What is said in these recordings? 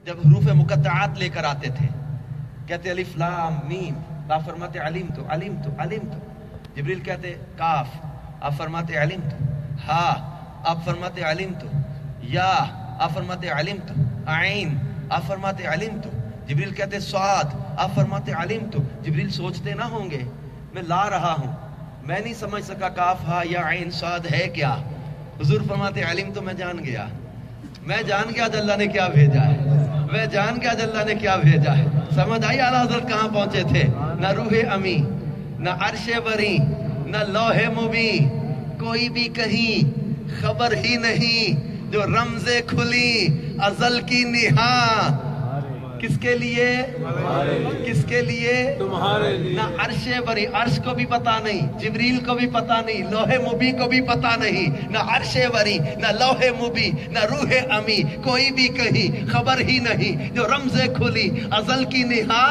جب حروف مقطعات لے کر آتے تھے کہتے الف لام میم، آپ فرماتے علیم تو علیم تو علیم تو. جبریل کہتے کاف، آپ فرماتے علیم تو. ہا، آپ فرماتے علیم تو. یا، آپ فرماتے علیم تو. عین، آپ فرماتے علیم تو. جبریل کہتے صاد، آپ فرماتے علیم تو. جبریل سوچتے نہ ہوں گے میں لا رہا ہوں، میں نہیں سمجھ سکا کاف ہا یا عین صاد ہے کیا. حضور فرماتے علیم تو میں جان گیا، میں جان گیا آج اللہ نے کیا بھیجا ہے، میں جان گیا آج اللہ نے کیا بھیجا ہے. سمجھ آئی اعلیٰ حضرت کہاں پہنچے تھے؟ نہ روح امی، نہ عرش بری، نہ لوح مبی، کوئی بھی کہیں خبر ہی نہیں. جو رمزیں کھلی ازل کی نہا، کس کے لیے؟ کس کے لیے؟ تمہارے لیے. نہ عرش بری، عرش کو بھی پتا نہیں، جبریل کو بھی پتا نہیں، لوح مبی کو بھی پتا نہیں. نہ عرش بری، نہ لوح مبی، نہ روح امی، کوئی بھی کہیں خبر ہی نہیں. جو رمزیں کھلی ازل کی نہا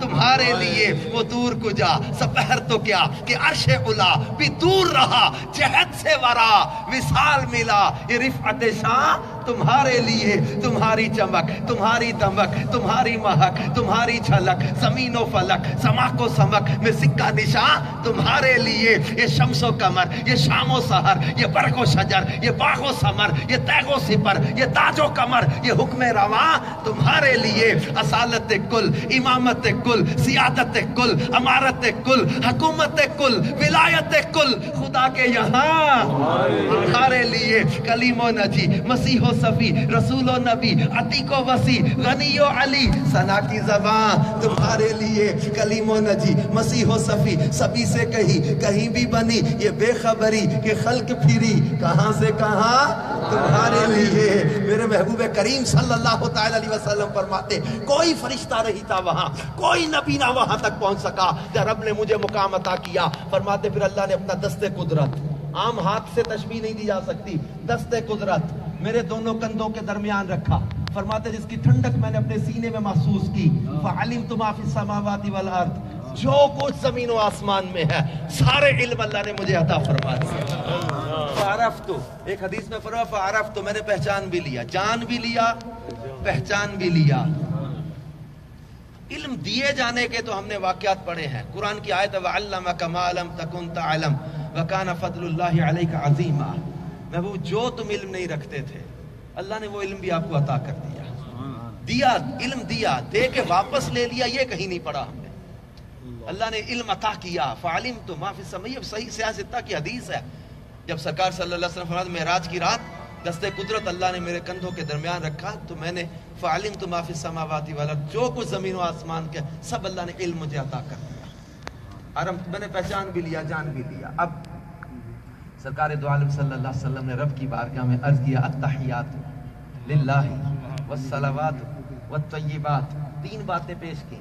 تمہارے لیے، وہ دور کجا سپہر تو کیا کہ عرش علا بھی دور رہا. جہد سے ورا وصال ملا، یہ رفعت شاہ تمہارے لیے. تمہاری چمک، تمہاری دمک، تمہاری مہک، تمہاری جھلک، زمین و فلک، سماک و سمک میں سکہ نشاں تمہارے لیے. یہ شمس و قمر، یہ شام و سحر، یہ برگ و شجر، یہ باغ و ثمر، یہ تیغ و سپر، یہ تاج و کمر، یہ حکم رواں تمہارے لیے. اصالت کل، امامت کل، سیادت کل، امارت کل، حکومت کل، ولایت کل خدا کے یہاں تمہارے لیے. کلیم و نجی، مسیح و صفی، رسول و نبی، عتیق و وسیع، غنی و علی، ثنا کی زبان تمہارے لیے. کلیم و نجی، مسیح و صفی، سبھی سے کہیں بھی بنی یہ بے خبری کہ خلق پھری کہاں سے کہاں تمہارے لیے. میرے محبوب کریم صلی اللہ تعالی علیہ وسلم فرماتے کوئی فرشتہ نہیں تھا وہاں، کوئی نبی نہ وہاں تک پہنچ سکا جب رب نے مجھے مقام عطا کیا. فرماتے پھر اللہ نے اپنا دست قدرت، عام ہاتھ سے تشبیہ نہیں دی جا سکتی، دست قدرت میرے دونوں کندھوں کے درمیان رکھا. فرماتے جس کی ٹھنڈک میں نے اپنے سینے میں محسوس کی. فعلمت ما فی السماوات والارض، جو کچھ زمین و آسمان میں ہے سارے علم اللہ نے مجھے عطا فرما دیا. فعرفت، ایک حدیث میں فرمایا فعرفت، میں نے پہچان بھی لیا، جان بھی لیا، پہچان بھی لیا. علم دیے جانے کے تو ہم نے واقعات پڑھے ہیں. قرآن کی آیت وَعَلَّمَكَ مَا لَمْ تَكُنْ تَعْلَمْ وَكَانَ فَضْلُ اللَّهِ عَلَيْكَ عَظِيمًا. محبوب جو تم علم نہیں رکھتے تھے اللہ نے وہ علم بھی آپ کو عطا کر دیا. دیا علم، دیا دے کے واپس لے لیا، یہ کہیں نہیں پڑھا ہم نے. اللہ نے علم عطا کیا. فعلمت ما فی السماء، یہ صحیح سیاستہ کی حدیث ہے. جب سرکار صلی اللہ علیہ وسلم فرماتے معراج کی رات دست قدرت اللہ نے میرے کندھوں کے درمیان رکھا تو میں نے فعلمت ما فی السماوات والارض، جو کچھ زمین و آسمان کے سب اللہ نے علم مجھے عطا کر دیا. اور میں نے پہچان بھی لیا، جان بھی لیا. اب سرکار دو عالم صلی اللہ علیہ وسلم نے رب کی بارگاہ میں عرض کیا التحیات للہ والصلوات والطیبات، تین باتیں پیش کی،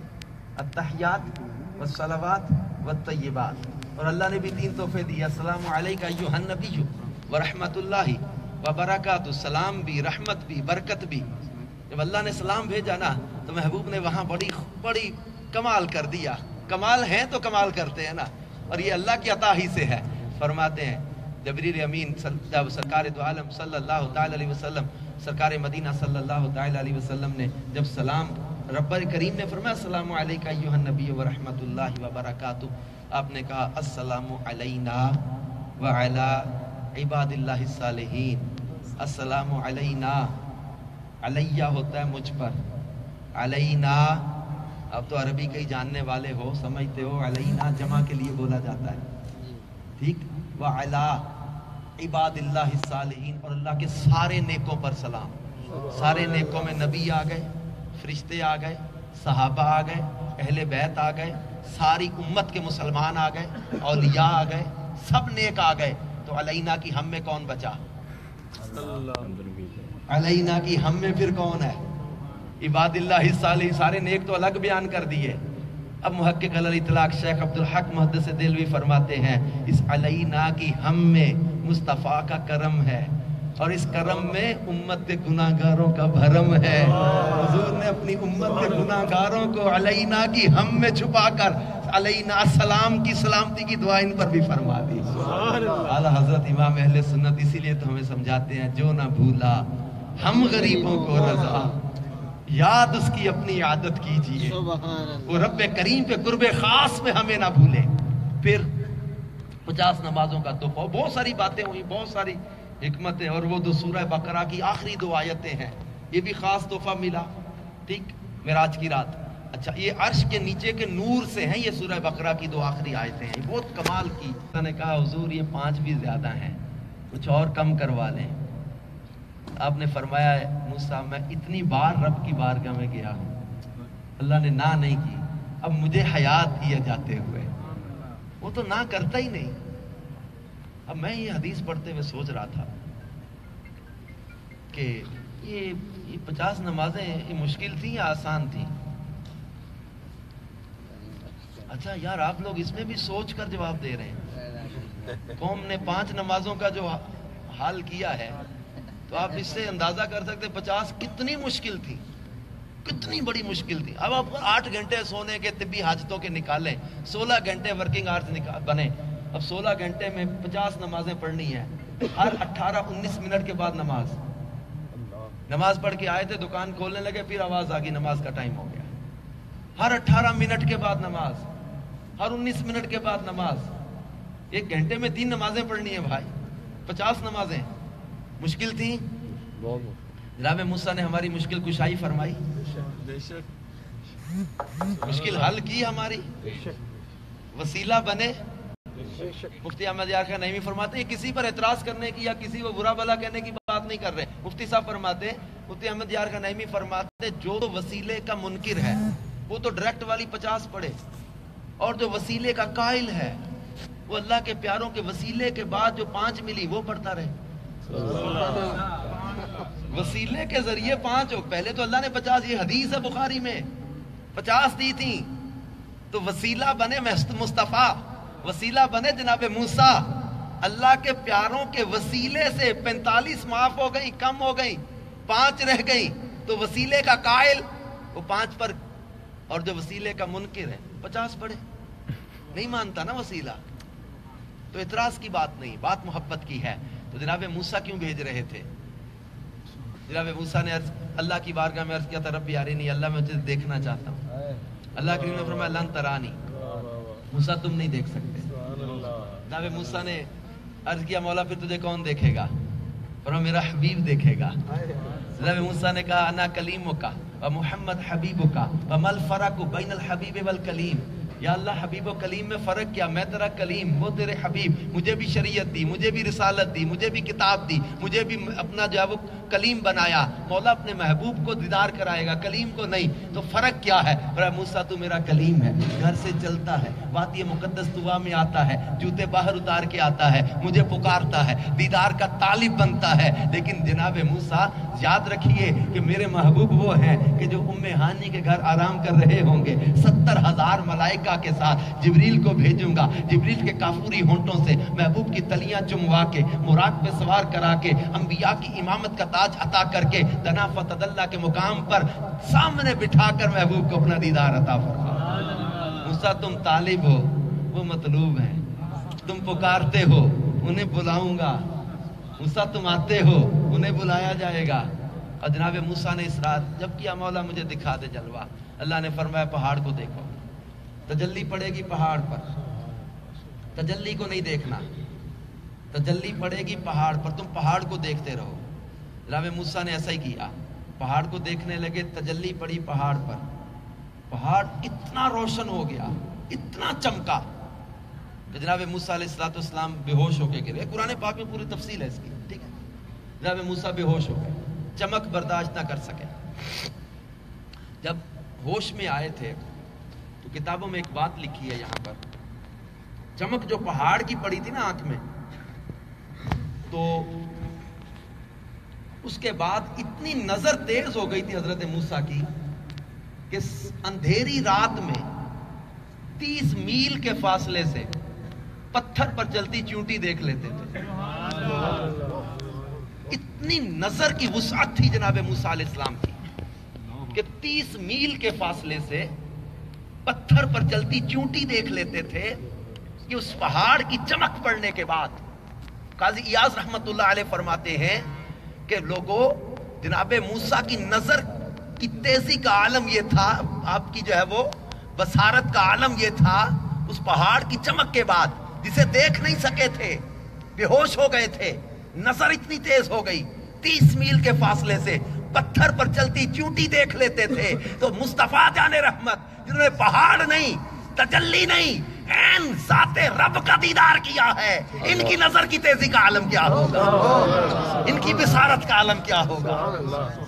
التحیات والصلوات والطیبات. اور اللہ نے بھی تین تحفے دیے، السلام علیکہ ایھا النبی ورحمۃ اللہ وبرکاتہ، سلام بھی، رحمت بھی، برکت بھی. جب اللہ نے سلام بھیجا نا تو محبوب نے وہاں بڑی کمال کر دیا. کمال ہیں تو کمال کرتے ہیں نا، اور یہ اللہ کی عطا ہی سے ہے. فرماتے ہیں جبریل امین جب سرکار دو عالم صلی اللہ تعالی علیہ وسلم، سرکار مدینہ صلی اللہ تعالی علیہ وسلم نے جب سلام، رب کریم نے فرمایا السلام علیکہ ایھا النبی ورحمۃ اللہ وبرکاتہ، آپ نے کہا السلام علینا وعلی عباد اللہ الصالحین. السلام علینا، علیہ ہوتا ہے مجھ پر، علینا اب تو عربی کئی جاننے والے ہو، سمجھتے ہو علینا جمع کے لیے بولا جاتا ہے، ٹھیک. وعلی عباد اللہ الصالحین، اور اللہ کے سارے نیکوں پر سلام. سارے نیکوں میں نبی آ گئے، فرشتے آ گئے، صحابہ آ گئے، اہل بیت آ گئے، ساری امت کے مسلمان آ گئے، اولیاء آ گئے، سب نیک آ گئے. تو علینا کی ہم میں کون بچا؟ علینا کی ہم میں پھر کون ہے؟ عباد اللہ الصالحین. سارے نیک تو الگ بیان کر دیے. اب محقق الاطلاق شیخ عبدالحق محدث دہلوی فرماتے ہیں اس علینا کی ہم میں مصطفیٰ کا کرم ہے، اور اس کرم میں امت کے گناہ گاروں کا بھرم ہے. حضور نے اپنی امت کے گناہ گاروں کو علینا کی ہم میں چھپا کر علینا السلام کی سلامتی کی دعا ان پر بھی فرما دی. اعلیٰ حضرت امام اہل سنت اسی لیے تو ہمیں سمجھاتے ہیں جو نہ بھولا ہم غریبوں کو رضا، یاد اس کی اپنی عادت کیجئے، وہ رب کریم کے قرب خاص میں ہمیں نہ بھولے۔ پھر 50 نمازوں کا تحفہ، بہت ساری باتیں ہوئی، بہت ساری حکمتیں، اور وہ دو سورہ بقرہ کی آخری 2 آیتیں ہیں، یہ بھی خاص تحفہ ملا، ٹھیک، معراج کی رات۔ اچھا، یہ عرش کے نیچے کے نور سے ہیں، یہ سورہ بقرہ کی 2 آخری آیتیں ہیں، یہ بہت کمال کی۔ میں نے کہا حضور یہ 5 بھی زیادہ ہیں، کچھ اور کم کروا لیں۔ آپ نے فرمایا موسیٰ میں اتنی بار رب کی بارگاہ میں گیا ہوں، اللہ نے نہ نہیں کی، اب مجھے حیات کیے جاتے ہوئے، وہ تو نہ کرتا ہی نہیں۔ اب میں یہ حدیث پڑھتے ہوئے سوچ رہا تھا کہ یہ 50 نمازیں یہ مشکل تھیں یا آسان تھیں؟ اچھا یار، آپ لوگ اس میں بھی سوچ کر جواب دے رہے ہیں۔ قوم نے 5 نمازوں کا جو حل کیا ہے، تو آپ اس سے اندازہ کر سکتے 50 کتنی مشکل تھی، کتنی بڑی مشکل تھی۔ اب آپ 8 گھنٹے سونے کے طبی حاجتوں کے نکالیں، 16 گھنٹے ورکنگ آورز بنے، اب 16 گھنٹے میں 50 نمازیں پڑھنی ہیں، ہر 18-19 منٹ کے بعد نماز پڑھ کے آئے تھے، دکان کھولنے لگے، پھر آواز آ گئی نماز کا ٹائم ہو گیا، ہر 18 منٹ کے بعد نماز، ہر 19 منٹ کے بعد نماز، 1 گھنٹے میں 3 نمازیں پڑھنی ہیں بھائی، 50 نمازیں مشکل تھیں۔ جناب موسیٰ نے ہماری مشکل کشائی فرمائی، مشکل حل کی ہماری، وسیلہ بنے۔ مفتی احمد یار خان نعیمی فرماتے ہیں کسی پر اعتراض کرنے کی یا کسی کو برا بھلا کہنے کی بات نہیں کر رہے، مفتی صاحب فرماتے، مفتی احمد یار خان نعیمی فرماتے جو وسیلے کا منکر ہے وہ تو ڈائریکٹ والی 50 پڑھے، اور جو وسیلے کا قائل ہے وہ اللہ کے پیاروں کے وسیلے کے بعد جو 5 ملی وہ پڑھتا رہے۔ وسیلے کے ذریعے 5 ہو، پہلے تو اللہ نے 50، یہ حدیث ہے بخاری میں، 50 دی تھی، تو وسیلہ بنے مصطفیٰ، وسیلہ بنے جناب موسیٰ، اللہ کے پیاروں کے وسیلے سے 45 معاف ہو گئی، کم ہو گئی، 5 رہ گئی، تو وسیلے کا قائل وہ 5 پر، اور جو وسیلے کا منکر ہے 50 پڑھے، نہیں مانتا نا وسیلہ، تو اعتراض کی بات نہیں، بات محبت کی ہے۔ تو جناب موسیٰ کیوں بھیج رہے تھے؟ جناب موسیٰ نے اللہ کی بارگاہ میں عرض کیا تھا ربی ارنی، اللہ میں تجھے دیکھنا چاہتا ہوں۔ اللہ کریم نے فرمایا لن ترانی، موسیٰ تم نہیں دیکھ سکتے۔ جناب موسیٰ نے عرض کیا مولا پھر تجھے کون دیکھے گا؟ فرمایا میرا حبیب دیکھے گا۔ جناب موسیٰ نے کہا انا کلیمک و محمد حبیبک وما الفرق بین الحبیب والکلیم، یا اللہ حبیب و کلیم میں فرق کیا؟ میں تیرا کلیم، وہ تیرے حبیب، مجھے بھی شریعت دی، مجھے بھی رسالت دی، مجھے بھی کتاب دی، مجھے بھی اپنا جو ہے وہ کلیم بنایا، مولا اپنے محبوب کو دیدار کرائے گا، کلیم کو نہیں، تو فرق کیا ہے؟ فرمایا موسیٰ تو میرا کلیم ہے، گھر سے چلتا ہے، وادی مقدس طوا میں آتا ہے، جوتے باہر اتار کے آتا ہے، مجھے پکارتا ہے، دیدار کا طالب بنتا ہے، لیکن جناب موسیٰ یاد رکھیے کہ میرے محبوب وہ ہیں کہ جو ام ہانی کے گھر آرام کر رہے ہوں گے، 70,000 ملائکہ کے ساتھ جبریل کو بھیجوں گا، جبریل کے کافوری ہونٹوں سے محبوب کی تلیاں چموا کے، مراق پہ سوار کرا کے، انبیاء کی امامت کا تاج عطا کر کے، دنا فتدلہ کے مقام پر سامنے بٹھا کر محبوب کو اپنا دیدار عطا فرما۔ موسیٰ تم طالب ہو، وہ مطلوب ہیں، تم پکارتے ہو، انہیں بلاؤں گا، موسیٰ تم آتے ہو، انہیں بلایا جائے گا۔ اور جناب موسیٰ نے اس رات جب کیا مولا مجھے دکھا دے جلوہ، اللہ نے فرمایا پہاڑ کو دیکھو، تجلی پڑے گی پہاڑ پر، تجلی کو نہیں دیکھنا، تجلی پڑے گی پہاڑ پر، تم پہاڑ کو دیکھتے رہو۔ جناب موسیٰ نے ایسا ہی کیا، پہاڑ کو دیکھنے لگے، تجلی پڑی پہاڑ پر، پہاڑ اتنا روشن ہو گیا، اتنا چمکا کہ جناب موسیٰ علیہ السلام بے ہوش ہو کے گرے۔ قرآن پاک میں پوری تفصیل ہے اس کی، ٹھیک ہے۔ جناب موسیٰ بے ہوش ہو گئے، چمک برداشت نہ کر سکے۔ جب ہوش میں آئے تھے تو کتابوں میں ایک بات لکھی ہے یہاں پر، چمک جو پہاڑ کی پڑی تھی نا آنکھ میں، تو اس کے بعد اتنی نظر تیز ہو گئی تھی حضرت موسیٰ کی کہ اندھیری رات میں 30 میل کے فاصلے سے پتھر پر چلتی چونٹی دیکھ لیتے تھے۔ اتنی نظر کی وسعت تھی جناب موسیٰ علیہ السلام کی کہ 30 میل کے فاصلے سے پتھر پر چلتی چونٹی دیکھ لیتے تھے کہ اس پہاڑ کی چمک پڑنے کے بعد۔ قاضی ایاز رحمت اللہ علیہ فرماتے ہیں کہ لوگوں، جناب موسیٰ کی نظر کی تیزی کا عالم یہ تھا، آپ کی جو ہے وہ بصارت کا عالم یہ تھا، اس پہاڑ کی چمک کے بعد جسے دیکھ نہیں سکے تھے، بے ہوش ہو گئے تھے، نظر اتنی تیز ہو گئی، 30 میل کے فاصلے سے پتھر پر چلتی چونٹی دیکھ لیتے تھے۔ تو مصطفیٰ جان رحمت جنہوں نے پہاڑ نہیں، تجلی نہیں، این ذات رب کا دیدار کیا ہے، ان کی نظر کی تیزی کا عالم کیا ہوگا، ان کی بصارت کا عالم کیا ہوگا۔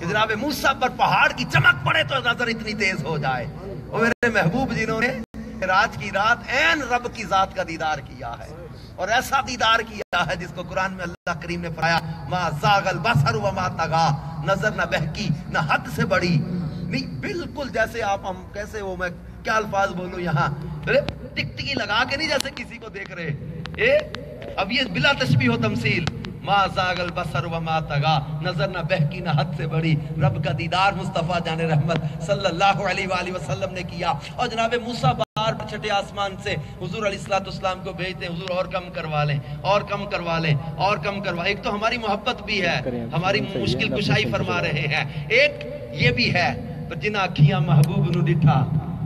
جناب موسیٰ پر پہاڑ کی چمک پڑے تو نظر اتنی تیز ہو جائے۔ اور میرے محبوب جنہوں نے معراج کی رات این رب کی ذات کا دیدار کیا ہے، اور ایسا دیدار کیا ہے جس کو قرآن میں اللہ کریم نے فرمایا ما زاغ البصر وما طغى، نظر نہ بہکی نہ حد سے بڑی، نہیں بالکل جیسے آپ ہم کیسے وہ میں کیا الفاظ بولوں یہاں، ٹکٹکی لگا کے نہیں جیسے کسی کو دیکھ رہے، اب یہ بلا تشبیہ و تمثیل، ما زاغ البصر وما طغى، نظر نہ بہکی نہ حد سے بڑی، رب کا دیدار مصطفیٰ جان رحمت صلی اللہ علیہ وآلہ وسلم نے کیا۔ اور جناب موسیٰ چھٹے آسمان سے حضور علیہ السلام کو بھیجتے ہیں، حضور اور کم کروا لیں، اور کم کروا لیں، اور کم کروا، ایک تو ہماری محبت بھی ہے، ہماری مشکل کشائی فرما رہے ہیں، ایک یہ بھی ہے، پر جن اکھیاں محبوب نو ڈٹھا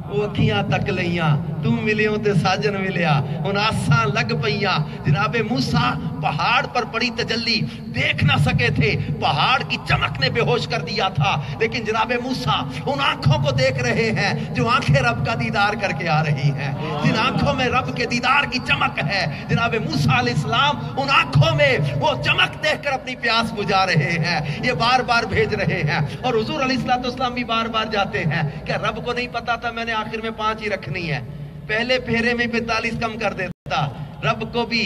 وہ اکھیاں تک لیاں، تم ملیوں تے ساجن ملیا، ان آساں لگ پئیاں۔ جناب موسیٰ پہاڑ پر پڑی تجلی دیکھ نہ سکے تھے، پہاڑ کی چمک نے بے ہوش کر دیا تھا، لیکن جناب موسیٰ ان آنکھوں کو دیکھ رہے ہیں جو آنکھیں رب کا دیدار کر کے آ رہی ہیں، جن آنکھوں میں رب کے دیدار کی چمک ہے۔ جناب موسیٰ علیہ السلام ان آنکھوں میں وہ چمک دیکھ کر اپنی پیاس بجھا رہے ہیں، یہ بار بار بھیج رہے ہیں۔ اور حضور علیہ السلام بھی بار بار جاتے ہیں کہ رب کو نہیں پتا تھا میں نے آخر میں 5 ہی رکھنی ہے، پہلے پھیرے میں 45 کم کر دیتا، رب کو بھی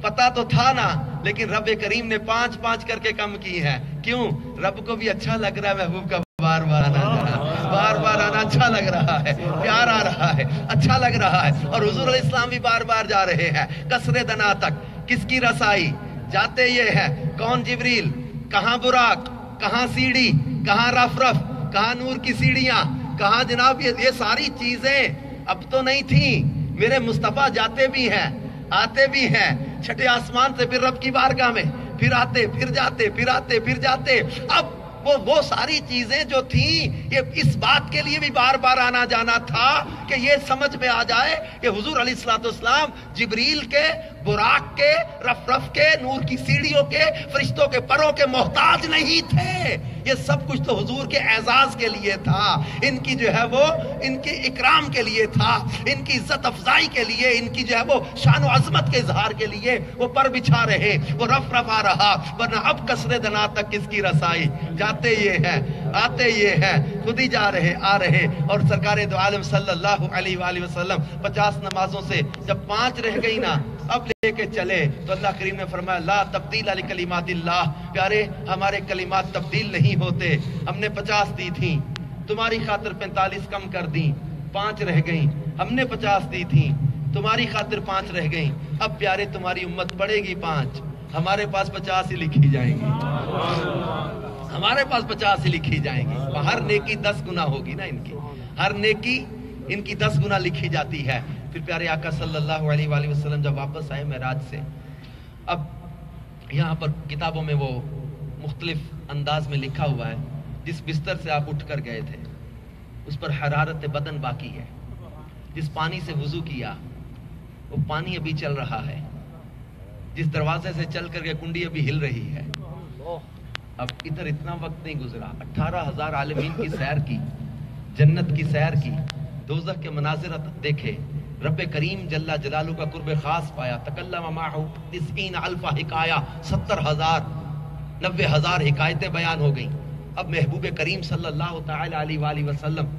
پتا تو تھا نا، لیکن رب کریم نے 5 کر کے کم کی ہے، کیوں؟ رب کو بھی اچھا لگ رہا ہے محبوب کا بار بار آنا اچھا لگ رہا ہے، پیار آ رہا ہے، اچھا لگ رہا ہے۔ اور حضور علیہ السلام بھی بار بار جا رہے ہیں قصر دنا تک، کس کی رسائی؟ جاتے یہ ہے، کون؟ جبریل، کہاں براق، کہاں سیڑھی، کہاں رف کہاں نور کی سیڑھیاں، کہاں جناب یہ ساری چیزیں اب تو نہیں تھیں، میرے مصطفیٰ جاتے بھی ہیں، آتے بھی ہیں چھٹے آسمان سے، پھر رب کی بارگاہ میں، پھر آتے، پھر جاتے، پھر آتے، پھر جاتے۔ اب وہ ساری چیزیں جو تھیں، یہ اس بات کے لیے بھی بار بار آنا جانا تھا کہ یہ سمجھ میں آ جائے کہ حضور علیہ السلام جبریل کے، براق کے، رف کے، نور کی سیڑھیوں کے، فرشتوں کے پروں کے محتاج نہیں تھے، یہ سب کچھ تو حضور کے اعزاز کے لیے تھا، ان کی جو ہے وہ ان کے اکرام کے لیے تھا، ان کی عزت افزائی کے لیے، ان کی جو ہے وہ شان و عظمت کے اظہار کے لیے وہ پر بچھا رہے، وہ رف آ رہا، ورنہ اب قصر دنا تک کس کی رسائی؟ جاتے یہ ہے، آتے یہ ہے، خود ہی جا رہے، آ رہے۔ اور سرکار دو عالم صلی اللہ علیہ وآلہ وسلم 50 نمازوں سے جب 5 رہ گئی نا، اب لے کے چلے تو اللہ کریم نے فرمایا لا تبدیل لکلمات اللہ، پیارے ہمارے کلمات تبدیل نہیں ہوتے، ہم نے 50 دی تھیں، تمہاری خاطر 45 کم کر دیں، 5 رہ گئیں، ہم نے 50 دی تھیں، تمہاری خاطر 5 رہ گئیں، اب پیارے تمہاری امت پڑے گی 5، ہمارے پاس 50 ہی لکھی جائیں گی، ہمارے پاس 50 ہی لکھی جائیں گی، ہر نیکی 10 گنا ہوگی نا، ان کی ہر نیکی ان کی 10 گنا لکھی جاتی ہے۔ پھر پیارے آقا صلی اللہ علیہ وآلہ وسلم جب واپس آئے معراج سے، اب یہاں پر کتابوں میں وہ مختلف انداز میں لکھا ہوا ہے، جس بستر سے آپ اٹھ کر گئے تھے اس پر حرارت بدن باقی ہے، جس پانی سے وضو کیا وہ پانی ابھی چل رہا ہے، جس دروازے سے چل کر کے کنڈی ابھی ہل رہی ہے۔ اب ادھر اتنا وقت نہیں گزرا، 18,000 عالمین کی سیر کی، جنت کی سیر کی، دوزخ کے مناظر دیکھے، رب کریم جل جلالہ کا قرب خاص پایا، تکلم معہ 90,000 حکایہ، 70,000 90,000 حکایتیں بیان ہو گئیں۔ اب محبوب کریم صلی اللہ تعالی علیہ وآلہ وسلم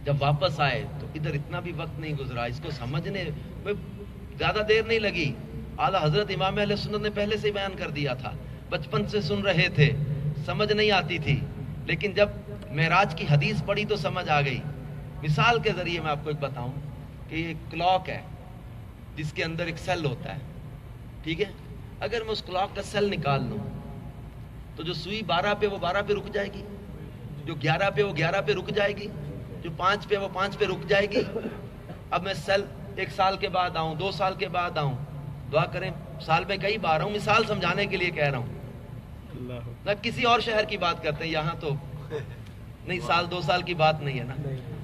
جب واپس آئے تو ادھر اتنا بھی وقت نہیں گزرا، اس کو سمجھنے میں زیادہ دیر نہیں لگی۔ اعلیٰ حضرت امام اہل سنت نے پہلے سے ہی بیان کر دیا تھا، بچپن سے سن رہے تھے، سمجھ نہیں آتی تھی، لیکن جب معراج کی حدیث پڑھی تو سمجھ آ گئی۔ مثال کے ذریعے میں آپ کو ایک بتاؤں کہ یہ کلاک ہے جس کے اندر ایک سیل ہوتا ہے، ٹھیک ہے؟ اگر میں اس کلاک کا سیل نکال لوں تو جو سوئی 12 پہ وہ 12 پہ رک جائے گی، جو 11 پہ وہ 11 پہ رک جائے گی، جو 5 پہ وہ 5 پہ رک جائے گی۔ اب میں سیل 1 سال کے بعد آؤں، 2 سال کے بعد آؤں، دعا کریں سال میں کئی بار آؤں، مثال سمجھانے کے لیے کہہ رہا ہوں، نہ کسی اور شہر کی بات کرتے ہیں، یہاں تو نہیں، سال 2 سال کی بات نہیں ہے نا.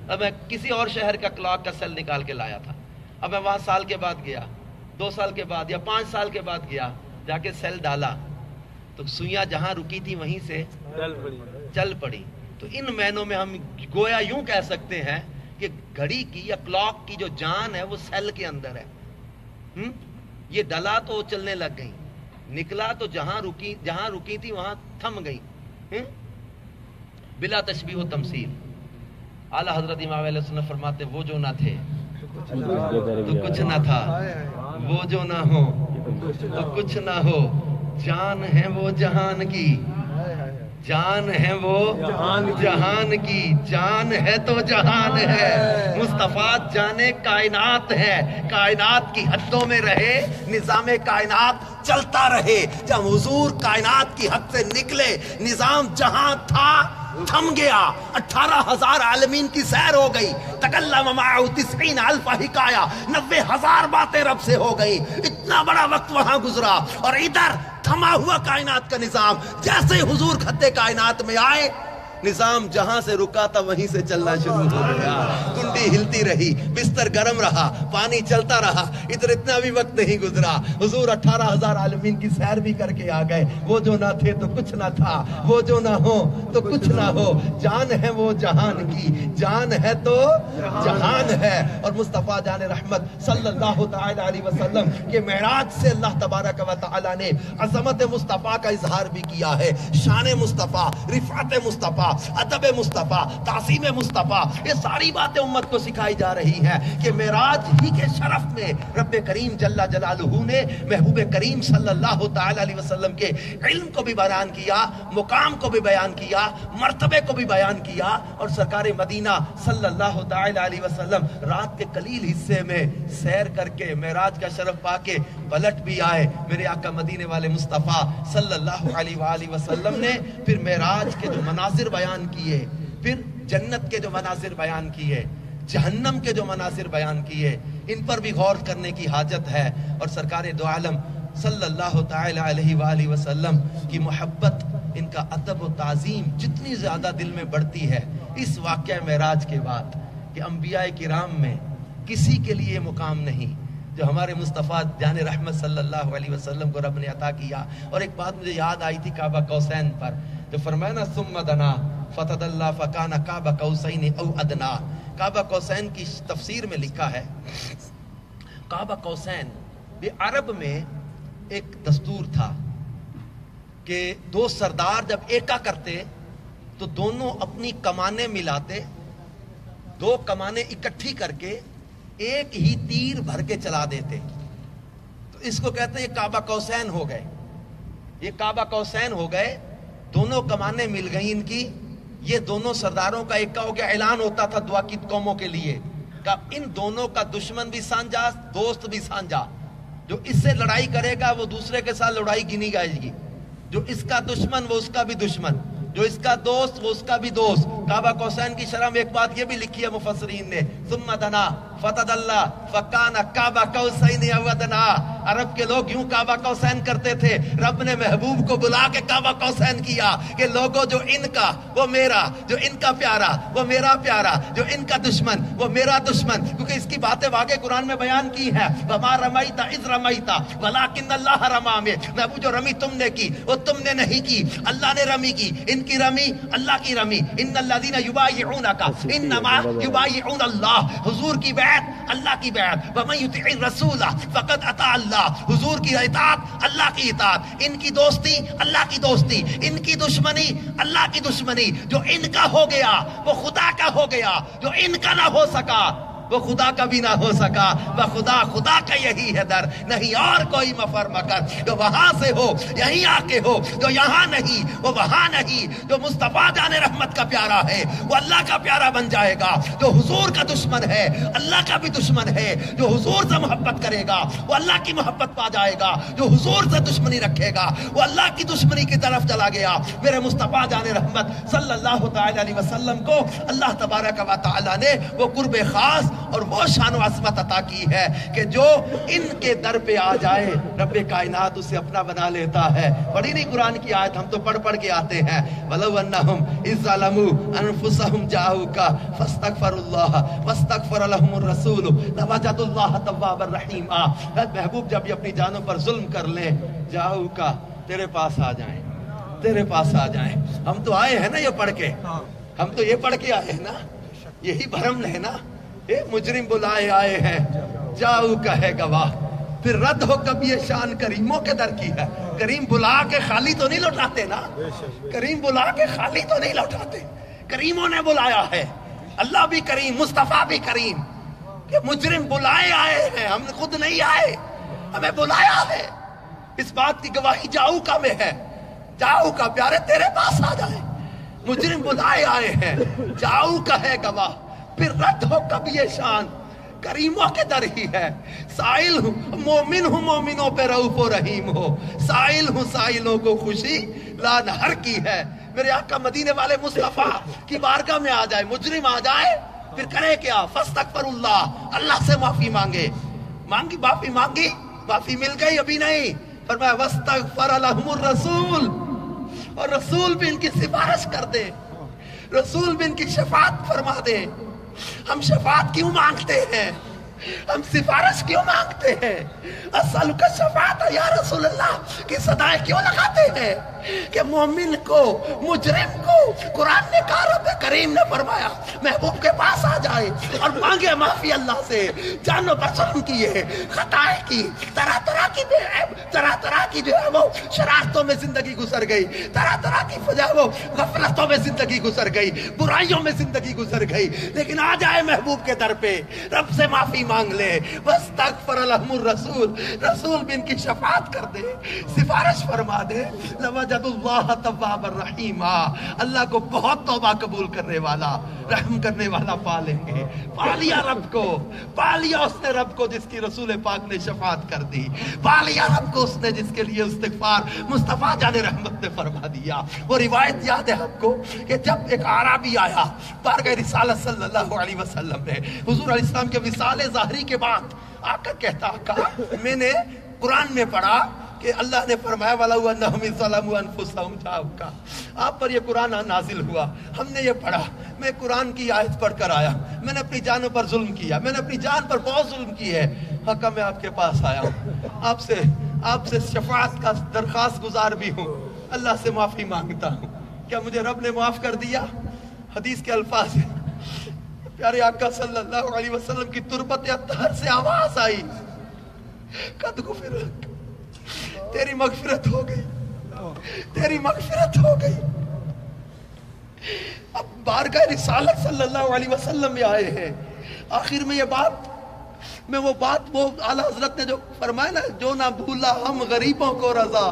اب میں کسی اور شہر کا کلاک کا سیل نکال کے لایا تھا. اب میں وہاں سال کے بعد گیا، 2 سال کے بعد یا 5 سال کے بعد گیا، جا کے سیل ڈالا تو سوئیاں جہاں رکی تھی وہیں سے چل پڑی. تو ان معنوں میں ہم گویا یوں کہہ سکتے ہیں کہ گھڑی کی یا کلاک کی جو جان ہے وہ سیل کے اندر ہے. یہ ڈلا تو چلنے لگ گئی، نکلا تو جہاں رکی تھی وہاں تھم گئی، بلا تشبیہ و تمثیل. اعلیٰ حضرت امام علیہ السلام فرماتے وہ جو نہ تھے تو کچھ نہ تھا، وہ جو نہ ہو تو کچھ نہ ہو. جان ہے وہ جہان کی، جان ہے وہ جہان کی، جان ہے تو جہان ہے. مصطفیٰ جان کائنات ہے، کائنات کی حدوں میں رہے، نظام کائنات چلتا رہے. جب حضور کائنات کی حد سے نکلے، نظام جہاں تھا تھم گیا. 18,000 عالمین کی سیر ہو گئی. تکلم معه 90,000 حکایہ، 90,000 باتیں رب سے ہو گئی. اتنا بڑا وقت وہاں گزرا اور ادھر تھما ہوا کائنات کا نظام. جیسے حضور خطے کائنات میں آئے، نظام جہاں سے رکا تھا وہیں سے چلنا شروع ہو گیا. کنڈی ہلتی رہی، بستر گرم رہا، پانی چلتا رہا. ادھر اتنا بھی وقت نہیں گزرا، حضور 18,000 عالمین کی سیر بھی کر کے آ گئے. وہ جو نہ تھے تو کچھ نہ تھا، وہ جو نہ ہو تو کچھ نہ ہو. جان ہے وہ جہان کی، جان ہے تو جہان ہے. اور مصطفیٰ جان رحمت صلی اللہ تعالی علیہ وسلم کے معراج سے اللہ تبارک و تعالی نے عظمت مصطفیٰ کا اظہار بھی کیا ہے. شان مصطفیٰ، رفعت مصطفیٰ، ادب مصطفیٰ، تعظیم مصطفیٰ، یہ ساری باتیں امت کو سکھائی جا رہی ہیں کہ معراج ہی کے شرف میں رب کریم جل جلالہ نے محبوب کریم صلی اللہ تعالی علیہ وسلم کے علم کو بھی بیان کیا، مقام کو بھی بیان کیا، مرتبے کو بھی بیان کیا. اور سرکار مدینہ صلی اللہ تعالی علیہ وسلم رات کے قلیل حصے میں سیر کر کے معراج کا شرف پا کے پلٹ بھی آئے. میرے آقا مدینے والے مصطفیٰ صلی اللہ علیہ وآلہ وسلم نے پھر معراج کے جو مناظر بیان کیے، پھر جنت کے جو مناظر بیان کیے، جہنم کے جو مناظر بیان کیے، ان پر بھی غور کرنے کی حاجت ہے. اور سرکار دو عالم صلی اللہ تعالی علیہ وآلہ وسلم کی محبت، ان کا ادب و تعظیم جتنی زیادہ دل میں بڑھتی ہے اس واقعہ معراج کے بعد کہ انبیاء کرام میں کسی کے لیے مقام نہیں جو ہمارے مصطفیٰ جان رحمت صلی اللہ علیہ وسلم کو رب نے عطا کیا. اور ایک بات مجھے یاد آئی تھی کعبہ قوسین پر، جو فرمایا نا ثم دنا فتدلی فکان قاب قوسین او ادنا. کعبہ قوسین کی تفسیر میں لکھا ہے کعبہ قوسین یہ عرب میں ایک دستور تھا کہ 2 سردار جب ایکا کرتے تو دونوں اپنی کمانیں ملاتے، 2 کمانیں اکٹھی کر کے ایک ہی تیر بھر کے چلا دیتے. تو اس کو کہتے ہیں یہ کعبہ قوسین ہو گئے، یہ کعبہ قوسین ہو گئے. دونوں کمانیں مل گئیں ان کی، یہ دونوں سرداروں کا ایک کا ہو گیا. اعلان ہوتا تھا دعا کی قوموں کے لیے کہ ان دونوں کا دشمن بھی سانجا، دوست بھی سانجا. جو اس سے لڑائی کرے گا وہ دوسرے کے ساتھ لڑائی گنی جائے گی، جو اس کا دشمن وہ اس کا بھی دشمن، جو اس کا دوست وہ اس کا بھی دوست. کعبہ قوسین کی شرح میں ایک بات یہ بھی لکھی ہے مفسرین نے، ثم دنا فتدلی فکان قاب قوسین او ادنا. عرب کے لوگ یوں کعبہ قوسین کرتے تھے. رب نے محبوب کو بلا کے کعبہ قوسین کیا کہ لوگوں جو ان کا وہ میرا، جو ان کا پیارا وہ میرا پیارا، جو ان کا دشمن وہ میرا دشمن. کیونکہ اس کی باتیں واقع قرآن میں بیان کی ہیں، وما رمیت اذ رمیت ولکن اللہ رمی. میں محبوب جو رمی تم نے کی وہ تم نے نہیں کی، اللہ نے رمی کی. ان کی رمی اللہ کی رمی. ان الذین یبایعونک انما یبایعون اللہ. حضور کی بیعت اللہ کی بیعت. ومن یطع الرسول فقد اطاع اللہ. حضور کی اطاعت اللہ کی اطاعت. ان کی دوستی اللہ کی دوستی، ان کی دشمنی اللہ کی دشمنی. جو ان کا ہو گیا وہ خدا کا ہو گیا، جو ان کا نہ ہو سکا وہ خدا کا بھی نہ ہو سکا. وہ خدا کا یہی ہے در، نہیں اور کوئی مفر مکر. جو وہاں سے ہو یہیں آ کے ہو، جو یہاں نہیں وہ وہاں نہیں. جو مصطفیٰ جان رحمت کا پیارا ہے وہ اللہ کا پیارا بن جائے گا. جو حضور کا دشمن ہے اللہ کا بھی دشمن ہے. جو حضور سے محبت کرے گا وہ اللہ کی محبت پا جائے گا. جو حضور سے دشمنی رکھے گا وہ اللہ کی دشمنی کی طرف چلا گیا. میرے مصطفیٰ جان رحمت صلی اللہ تعالی علیہ وسلم کو اللہ تبارک و تعالی نے وہ قرب خاص اور وہ شان و عظمت عطا کی ہے کہ جو ان کے در پہ آ جائے رب کائنات اسے اپنا بنا لیتا ہے. پڑھی نہیں قرآن کی آیت؟ ہم تو پڑھ کے آتے ہیں. وَلَوْ أَنَّهُمْ إِذْ ظَلَمُوا أَنفُسَهُمْ جَاءُوكَ فَاسْتَغْفَرُوا اللَّهَ وَاسْتَغْفَرَ لَهُمُ الرَّسُولُ لَوَجَدُوا اللَّهَ تَوَّابًا رَحِيمًا. محبوب جب یہ اپنی جانوں پر ظلم کر لیں، جاؤکا تیرے پاس آ جائیں، تیرے پاس آ جائیں. ہم تو آئے ہیں نا یہ پڑھ کے، ہم تو یہ پڑھ کے آئے ہیں نا، یہی بھرم ہے نا. مجرم بلائے آئے ہیں، جاؤ کا ہے گواہ. پھر رد ہو کب یہ شان کریموں کے در کی ہے. کریم بلا کے خالی تو نہیں لوٹاتے نا، کریم بلا کے خالی تو نہیں لوٹاتے. کریموں نے بلایا ہے، اللہ بھی کریم، مصطفیٰ بھی کریم. کہ مجرم بلائے آئے ہیں، ہم خود نہیں آئے، ہمیں بلایا ہے. اس بات کی گواہی جاؤ کا میں ہے. جاؤ کا پیارے تیرے پاس آ جائے. مجرم بلائے آئے ہیں، جاؤ کا ہے گواہ. پھر رد ہو کب یہ شان کریموں کے در ہی ہے. سائل ہوں مومن ہوں، مومنوں پہ رؤوف و رحیم ہو. سائل ہوں سائلوں کو خوشی لان ہر کی ہے. میرے آقا مدینے والے مصطفیٰ کی بارگاہ میں آ جائے، مجرم آ جائے، پھر کرے کیا؟ فاستغفر اللہ، اللہ سے معافی مانگے. مانگی معافی مانگی، معافی مل گئی؟ ابھی نہیں. فرمایا واستغفر لہم الرسول، اور رسول بھی ان کی سفارش کر دے، رسول بھی ان کی شفاعت فرما دے. ہم شفاعت کیوں مانگتے ہیں؟ ہم سفارش کیوں مانگتے ہیں؟ اسألک شفاعت یا رسول اللہ کی صدائیں کیوں لگاتے ہیں؟ کہ مومن کو، مجرم کو قرآن نے کہا، رب کریم نے فرمایا محبوب کے پاس آ جائے اور مانگے معافی اللہ سے. جانو بسم کیے، خطائیں کی، طرح طرح کی بے عیب، طرح طرح کی جو ہے وہ شرارتوں میں زندگی گزر گئی، طرح طرح کی وہ غفلتوں میں زندگی گزر گئی، برائیوں میں زندگی گزر گئی. لیکن آ جائے محبوب کے در پہ، رب سے معافی مانگ لے. واستغفر لہم الرسول، رسول بھی ان کی شفاعت کر دے، سفارش فرما دے. لوجد اللہ توابا رحیما، اللہ کو بہت توبہ قبول کرنے والا، رحم کرنے والا پا لیں گے. پا لیا رب کو، پا لیا اس نے رب کو جس کی رسول پاک نے شفاعت کر دی. پا لیا رب کو اس نے جس کے لیے استغفار مصطفیٰ جان رحمت نے فرما دیا. وہ روایت یاد ہے آپ کو کہ جب ایک اعرابی آیا بارگاہ رسالت صلی اللہ علیہ وسلم میں، حضور علیہ السلام کے وصال ظاہری کے بعد آ کر کہتا، آقا میں نے قرآن میں پڑھا کہ اللہ نے فرمایا وَلَوْ أَنَّهُمْ إِذْ ظَلَمُوا أَنفُسَهُمْ جَاءُوكَ. آپ پر یہ قرآن نازل ہوا، ہم نے یہ پڑھا، میں قرآن کی آیت پڑھ کر آیا، میں نے اپنی جانوں پر ظلم کیا، میں نے اپنی جان پر بہت ظلم کی ہے. آقا میں آپ کے پاس آیا ہوں، آپ سے شفاعت کا درخواست گزار بھی ہوں، اللہ سے معافی مانگتا ہوں. کیا مجھے رب نے معاف کر دیا؟ حدیث کے الفاظ ہیں، پیارے آقا صلی اللہ علیہ وسلم کی تربت اطہر سے آواز آئی، قد غفر لک، تیری مغفرت ہو گئی، تیری مغفرت ہو گئی. اب بارگاہ رسالت صلی اللہ علیہ وسلم میں آئے ہیں. آخر میں یہ بات، وہ اعلیٰ حضرت نے جو فرمایا نا، جو نہ بھولا ہم غریبوں کو رضا،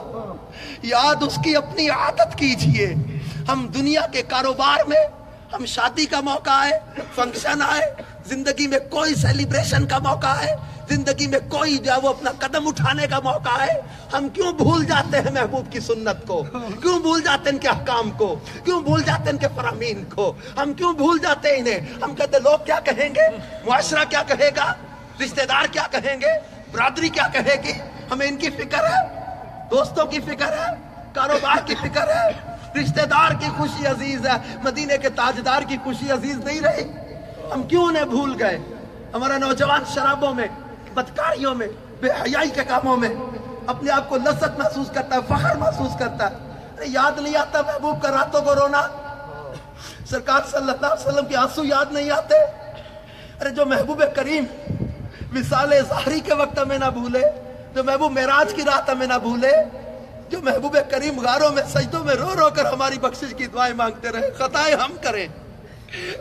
یاد اس کی اپنی عادت کیجئے. ہم دنیا کے کاروبار میں، ہم شادی کا موقع آئے، فنکشن آئے، زندگی میں کوئی سیلیبریشن کا موقع ہے، زندگی میں کوئی جو ہے وہ اپنا قدم اٹھانے کا موقع ہے، ہم کیوں بھول جاتے ہیں محبوب کی سنت کو؟ کیوں بھول جاتے ہیں ان کے احکام کو؟ کیوں بھول جاتے ہیں ان کے فرامین کو؟ ہم کیوں بھول جاتے ہیں انہیں؟ ہم کہتے ہیں لوگ کیا کہیں گے، معاشرہ کیا کہے گا، رشتہ دار کیا کہیں گے، برادری کیا کہے گی. ہمیں ان کی فکر ہے، دوستوں کی فکر ہے، کاروبار کی فکر ہے، رشتہ دار کی خوشی عزیز ہے، مدینے کے تاجدار کی خوشی عزیز نہیں رہی. ہم کیوں انہیں بھول گئے؟ ہمارا نوجوان شرابوں میں، بدکاریوں میں، بے حیائی کے کاموں میں اپنے آپ کو لذت محسوس کرتا ہے، فخر محسوس کرتا ہے. یاد نہیں آتا محبوب کا راتوں کو رونا؟ سرکار صلی اللہ علیہ وسلم کے آنسو یاد نہیں آتے؟ ارے جو محبوب کریم وصال ظاہری کے وقت ہمیں نہ بھولے، جو محبوب معراج کی رات ہمیں نہ بھولے، جو محبوب کریم غاروں میں سجدوں میں رو رو کر ہماری بخشش کی دعائیں مانگتے رہے. خطائیں ہم کریں،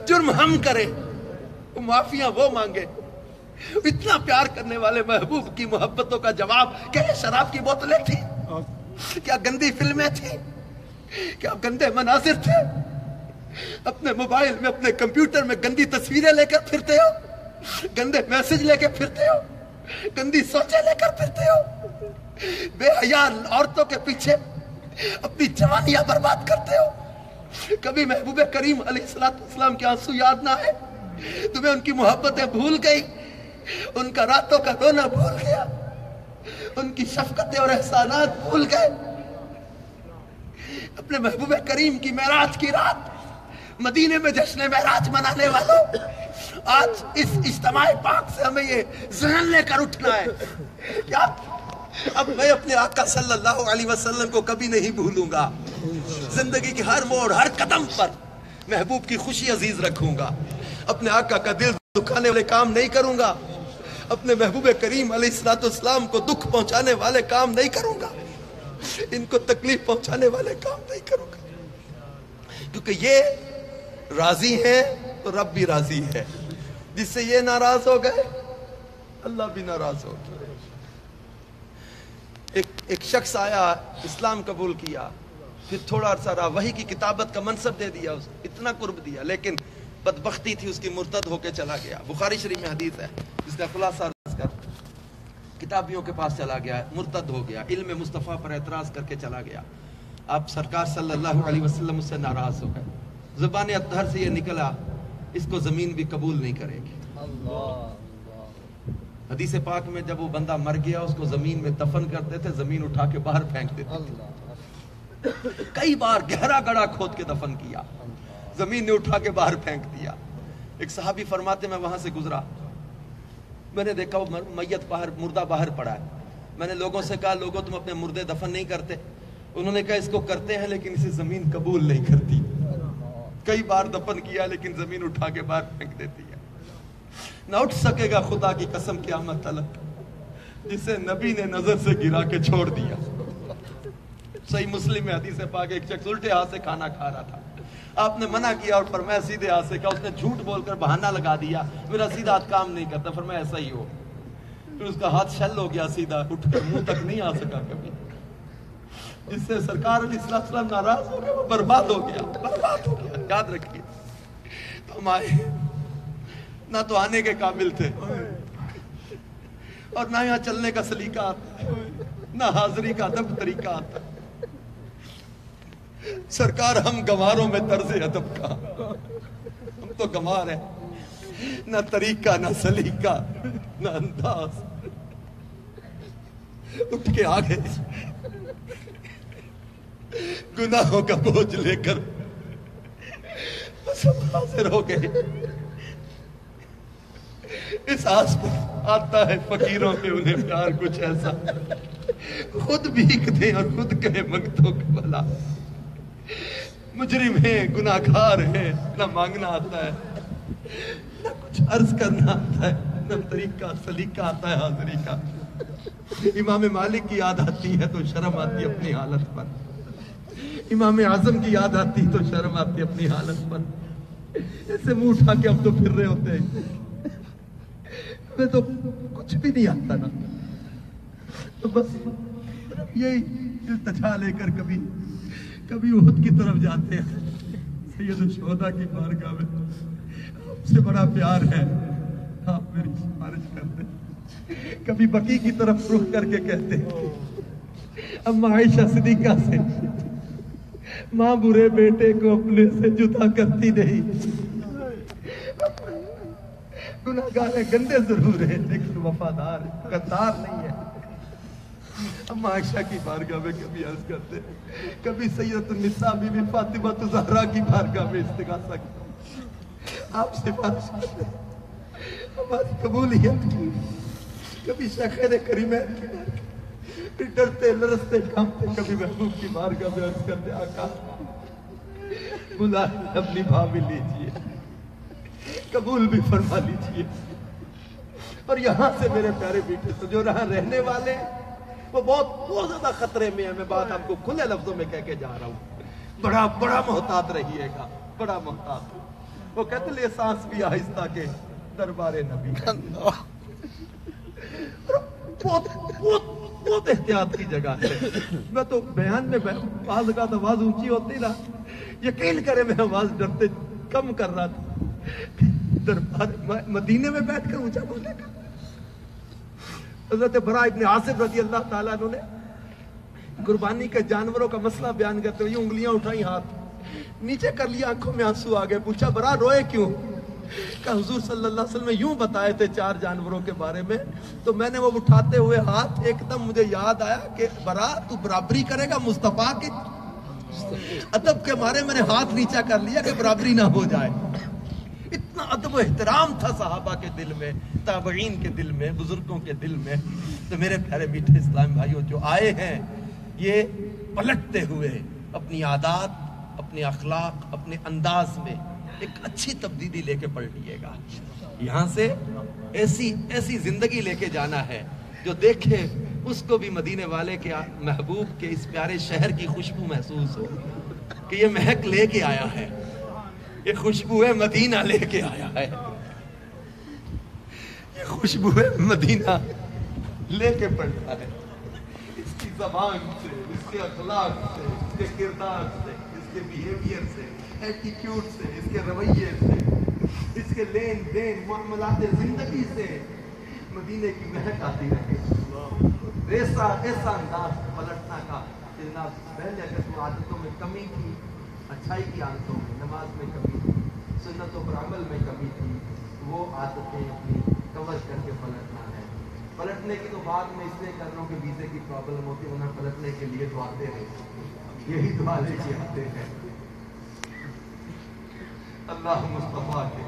جرم ہم کریں، معافیاں وہ مانگے. اتنا پیار کرنے والے محبوب کی محبتوں کا جواب کیا شراب کی بوتلیں تھیں؟ کیا گندی فلمیں تھیں؟ کیا گندے مناظر تھے؟ اپنے موبائل میں، اپنے کمپیوٹر میں گندی تصویریں لے کر پھرتے ہو، گندے میسج لے کے پھرتے ہو، گندی سوچیں لے کر پھرتے ہو، بے حیا عورتوں کے پیچھے اپنی جوانیاں برباد کرتے ہو. کبھی محبوب کریم علیہ السلام کے آنسو یاد نہ آئے؟ تمہیں ان کی محبتیں بھول گئی، ان کا راتوں کا رونا بھول گیا، ان کی شفقتیں اور احسانات بھول گئے۔ اپنے محبوب کریم کی معراج کی رات مدینے میں جشن معراج منانے والوں، آج اس اجتماع پاک سے ہمیں یہ ذہن لے کر اٹھنا ہے کہ اب میں اپنے آقا صلی اللہ علیہ وسلم کو کبھی نہیں بھولوں گا، زندگی کی ہر موڑ ہر قدم پر محبوب کی خوشی عزیز رکھوں گا، اپنے آقا کا دل دکھانے والے کام نہیں کروں گا، اپنے محبوب کریم علیہ السلام کو دکھ پہنچانے والے کام نہیں کروں گا، ان کو تکلیف پہنچانے والے کام نہیں کروں گا، کیونکہ یہ راضی ہیں تو رب بھی راضی ہے، جس سے یہ ناراض ہو گئے اللہ بھی ناراض ہو گیا۔ ایک شخص آیا، اسلام قبول کیا، پھر تھوڑا عرصہ رہا، وحی کی کتابت کا منصب دے دیا، اتنا قرب دیا، لیکن بدبختی تھی اس کی، مرتد ہو کے چلا گیا۔ بخاری شریف میں حدیث ہے جس کا خلاصہ عرض کر، کتابیوں کے پاس چلا گیا، مرتد ہو گیا، علم مصطفیٰ پر اعتراض کر کے چلا گیا۔ آپ سرکار صلی اللہ علیہ وسلم اس سے ناراض ہو گئے، زبان اطہر سے یہ نکلا اس کو زمین بھی قبول نہیں کرے گی۔ حدیث پاک میں جب وہ بندہ مر گیا اس کو زمین میں دفن کرتے تھے، زمین اٹھا کے باہر پھینک دیتے تھے، کئی بار گہرا گڑھا کھود کے دفن کیا، زمین نے اٹھا کے باہر پھینک دیا۔ ایک صحابی فرماتے میں وہاں سے گزرا، میں نے دیکھا وہ میت باہر، مردہ باہر پڑا ہے، میں نے لوگوں سے کہا لوگوں تم اپنے مردے دفن نہیں کرتے؟ انہوں نے کہا اس کو کرتے ہیں لیکن اسے زمین قبول نہیں کرتی، کئی بار دفن کیا لیکن زمین اٹھا کے باہر پھینک دیتی ہے۔ نہ اٹھ سکے گا خدا کی قسم قیامت تلک جسے نبی نے نظر سے گرا کے چھوڑ دیا۔ صحیح مسلم میں حدیث پاک، ایک شخص الٹے ہاتھ سے کھانا کھا رہا تھا، آپ نے منع کیا اور فرمایا سیدھے ہاتھ سے کھا، اس نے جھوٹ بول کر بہانہ لگا دیا میرا سیدھا ہاتھ کام نہیں کرتا، فرمایا ایسا ہی ہو، پھر اس کا ہاتھ شل ہو گیا، سیدھا اٹھ کر منہ تک نہیں آ سکا کبھی، جس سے سرکار علیہ السلام ناراض ہو گئے، وہ برباد ہو گیا، برباد ہو گیا۔ یاد رکھیے تو ہم آئے نہ تو آنے کے قابل تھے اور نہ یہاں چلنے کا سلیقہ آتا ہے، نہ حاضری کا ادب طریقہ آتا ہے۔ سرکار ہم گنواروں میں طرز ادب کا، ہم تو گنوار ہیں، نہ طریقہ نہ سلیقہ نہ انداز، اٹھ کے آگے گناہوں کا بوجھ لے کر بس ہم حاضر ہو گئے۔ اس آس پر آتا ہے فقیروں کے انہیں پیار کچھ ایسا، خود بھیک دیں اور خود کہے منگتوں کا بھلا، مجرم ہیں گناہگار ہیں، نہ مانگنا آتا ہے نہ کچھ عرض کرنا آتا ہے، نہ طریقہ سلیقہ آتا ہے حاضری کا۔ امام مالک کی یاد آتی ہے تو شرم آتی اپنی حالت پر، امام اعظم کی یاد آتی تو شرم آتی اپنی حالت پر، ایسے منہ اٹھا کے اب تو پھر رہے ہوتے ہیں، ہمیں تو کچھ بھی نہیں آتا نا، تو بس یہی التجا لے کر کبھی احد کی طرف جاتے ہیں، سید الشہداء کی بارگاہ میں آپ سے بڑا پیار ہے، آپ میری سفارش کر دیں، کبھی بقیع کی طرف رخ کر کے کہتے ہیں اما عائشہ صدیقہ سے، ماں برے بیٹے کو اپنے سے جدا کرتی نہیں، گناہگار ہے، گندے ضرور ہے لیکن وفادار ہے، غدار نہیں ہے۔ اما عائشہ کی بارگاہ میں کبھی عرض کرتے ہیں، کبھی سیدۃ النساء بی بی فاطمہ الزہرا کی بارگاہ میں استغاثہ کرتے ہیں، آپ سفارش کرتے ہیں ہماری قبولیت کی، کبھی شیخین کریمین کی بارگاہ، پھر ڈرتے لرزتے کانپتے کبھی محبوب کی بارگاہ میں عرض کرتے آقا بلا اپنی بھابھی لیجئے، قبول بھی فرما لیجئے۔ اور یہاں سے میرے پیارے بیٹے تو جو رہاں رہنے والے وہ بہت زیادہ خطرے میں ہے، میں بات آپ کو کھلے لفظوں میں کہہ کے جا رہا ہوں، بڑا محتاط رہیے گا، بڑا محتاط۔ وہ کہتے لئے سانس بھی آہستہ کے دربار نبی، بہت احتیاط کی جگہ ہے۔ میں تو بیان میں بعض اوقات آواز اونچی ہوتی نا، یقین کرے میں آواز ڈرتے کم کر رہا تھا، دربار مدینے میں بیٹھ کر اونچا بولے گا۔ حضرت براء ابن عازب رضی اللہ تعالیٰ عنہ نے قربانی کے جانوروں کا مسئلہ بیان کرتے ہوئے انگلیاں اٹھائی، ہاتھ نیچے کر لیا، آنکھوں میں آنسو آ گئے، پوچھا براء روئے کیوں؟ کہ حضور صلی اللہ علیہ وسلم یوں بتائے تھے 4 جانوروں کے بارے میں، تو میں نے وہ اٹھاتے ہوئے ہاتھ ایک دم مجھے یاد آیا کہ برا تو برابری کرے گا مصطفیٰ کی؟ ادب کے مارے میں نے ہاتھ نیچا کر لیا کہ برابری نہ ہو جائے. اتنا ادب و احترام تھا صحابہ کے دل میں، تابعین کے دل میں، بزرگوں کے دل میں. تو میرے پیارے میٹھے اسلام بھائیوں، جو آئے ہیں یہ پلٹتے ہوئے اپنی عادات، اپنے اخلاق، اپنے انداز میں ایک اچھی تبدیلی لے کے پلٹیے گا. یہاں سے ایسی زندگی لے کے جانا ہے جو دیکھے اس کو بھی مدینے والے کے محبوب کے اس پیارے شہر کی خوشبو محسوس ہو کہ یہ مہک لے کے آیا ہے، یہ خوشبو مدینہ لے کے آیا ہے، یہ خوشبو مدینہ لے کے پڑتا ہے. اس کی زبان سے، اس کے اخلاق سے، اس کے کردار سے، اس کے بیہیویئر سے، ایٹیٹیوڈ سے، اس کے رویے سے، اس کے لین دین معاملات زندگی سے مدینے کی مہک آتی رہے. ایسا انداز پلٹنا کا کہ جناب پہلے اگر تو عادتوں میں کمی تھی، اچھائی کی عادتوں میں، نماز میں کمی تھی، سنتوں پر عمل میں کمی تھی، وہ عادتیں اپنی کور کر کے پلٹنا ہے. پلٹنے کی تو بعد میں اس لیے کر لوں کہ ویزے کی پرابلم ہوتی ہے، انہیں پلٹنے کے لیے تو آتے ہیں، یہی دعا لے کے آتے ہیں. اللہ مصطفیٰ کے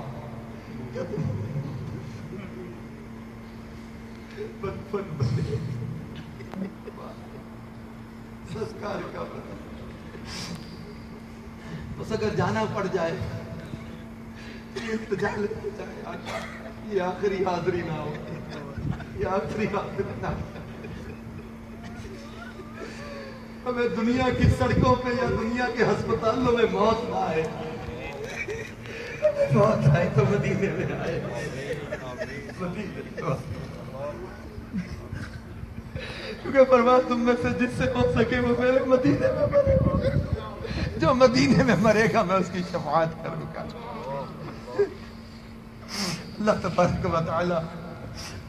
بچپن بنے سسکار کا بس اگر جانا پڑ جائے یہ آخری حاضری نہ ہو، یہ آخری حاضری نہ ہو. ہمیں دنیا کی سڑکوں پہ یا دنیا کے ہسپتالوں میں موت نہ آئے، موت آئے تو مدینے میں آئے. کیونکہ فرمایا تم میں سے جس سے ہو سکے وہ میرے مدینے میں مرے، جو مدینے میں مرے گا میں اس کی شفاعت کروں گا. اللہ تبارک و تعالی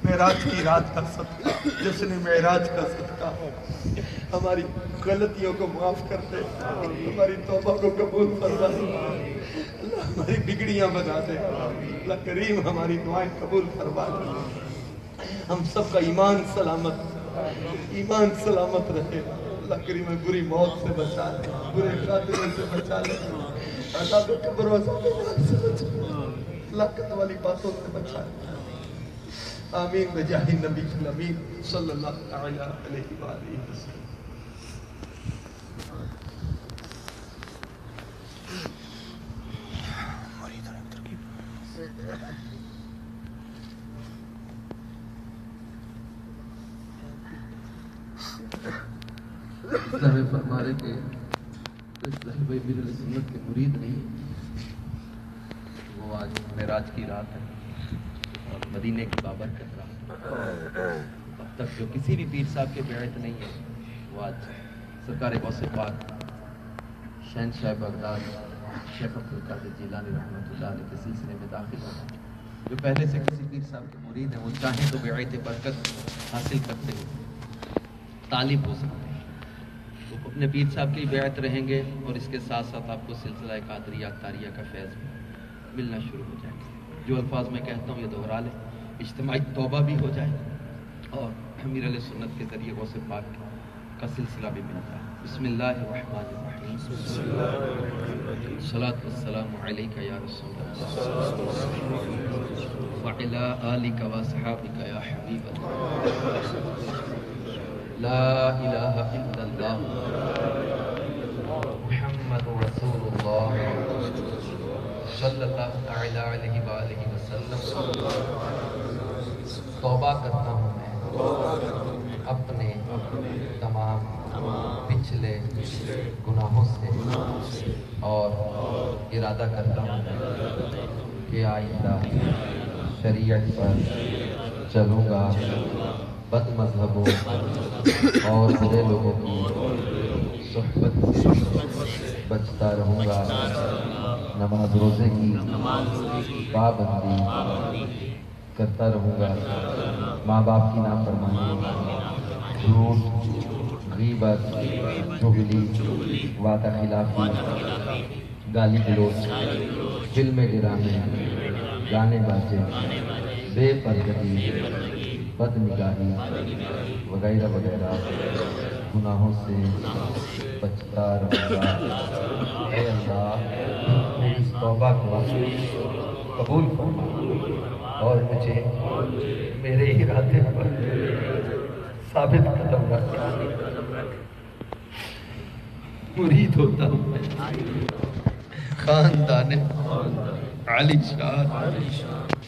معراج کی رات کا صدقہ، جشن معراج کا صدقہ ہماری غلطیوں کو معاف کر دے، ہماری توبہ کو قبول فرما دے، اللہ ہماری بگڑیاں بنا دے. اللہ کریم ہماری دعائیں قبول فرما دے. ہم سب کا ایمان سلامت رہے. اللہ کریم بری موت سے بچا لے، برے خاتمے سے بچا لے، عذاب قبر و عذاب نار سے بچا لے، ہلاکت والی باتوں سے بچا لے. آمین بجاہ نبی الامین صلی اللہ تعالی علیہ وآلہ وسلم. اسلام فرما رہے کہ اسلام بھائی میر علیہ سنت کے مرید نہیں، وہ آج معراج کی رات ہے اور مدینے کی بابرکت رات. اب تک جو کسی بھی پیر صاحب کے بیعت نہیں ہے وہ آج سرکار غوث پاک شہنشاہ بغداد شیخ عبد القادر جیلانی رحمۃ اللہ علیہ کے سلسلے میں داخل ہونا. جو پہلے سے کسی پیر صاحب کے مرید ہیں وہ چاہیں تو بیعت برکت حاصل کرتے ہیں، طالب ہو سکتے ہیں. وہ اپنے پیر صاحب کی بیعت رہیں گے اور اس کے ساتھ ساتھ آپ کو سلسلہ قادریہ اختاریہ کا فیض ملنا شروع ہو جائے گا. جو الفاظ میں کہتا ہوں یہ دوہرا لیں، اجتماعی توبہ بھی ہو جائے اور امیر علیہ سنت کے ذریعے غوث پاک کا سلسلہ بھی ملتا ہے. بسم اللہ الرحمن الرحیم. صلاۃ والسلام علیک یا رسول اللہ وعلی آلک واصحابک یا حبیب اللہ. لا الہ الا اللہ محمد رسول اللہ صلی اللہ تعالی علیہ وآلہ وسلم. توبہ کرتا ہوں میں اپنے تمام پچھلے گناہوں سے اور ارادہ کرتا ہوں کہ آئندہ شریعت پر چلوں گا، بد مذہبوں اور برے لوگوں کی صحبت سے بچتا رہوں گا، نماز روزے کی پابندی کرتا رہوں گا، ماں باپ کی نافرمانی، جھوٹ، غیبت، چغلی، وعدہ خلافی، گالی گلوچ، فلم ڈرامے، گانے باجے، بے پردگی، بد نگاہی وغیرہ وغیرہ گناہوں سے بچتا رہوں گا۔ اے اللہ میری اس توبہ کو قبول فرما اور مجھے میرے ارادے پر ثابت قدم رکھ، مرید ہوتا ہوں میں خاندان علی شاہ،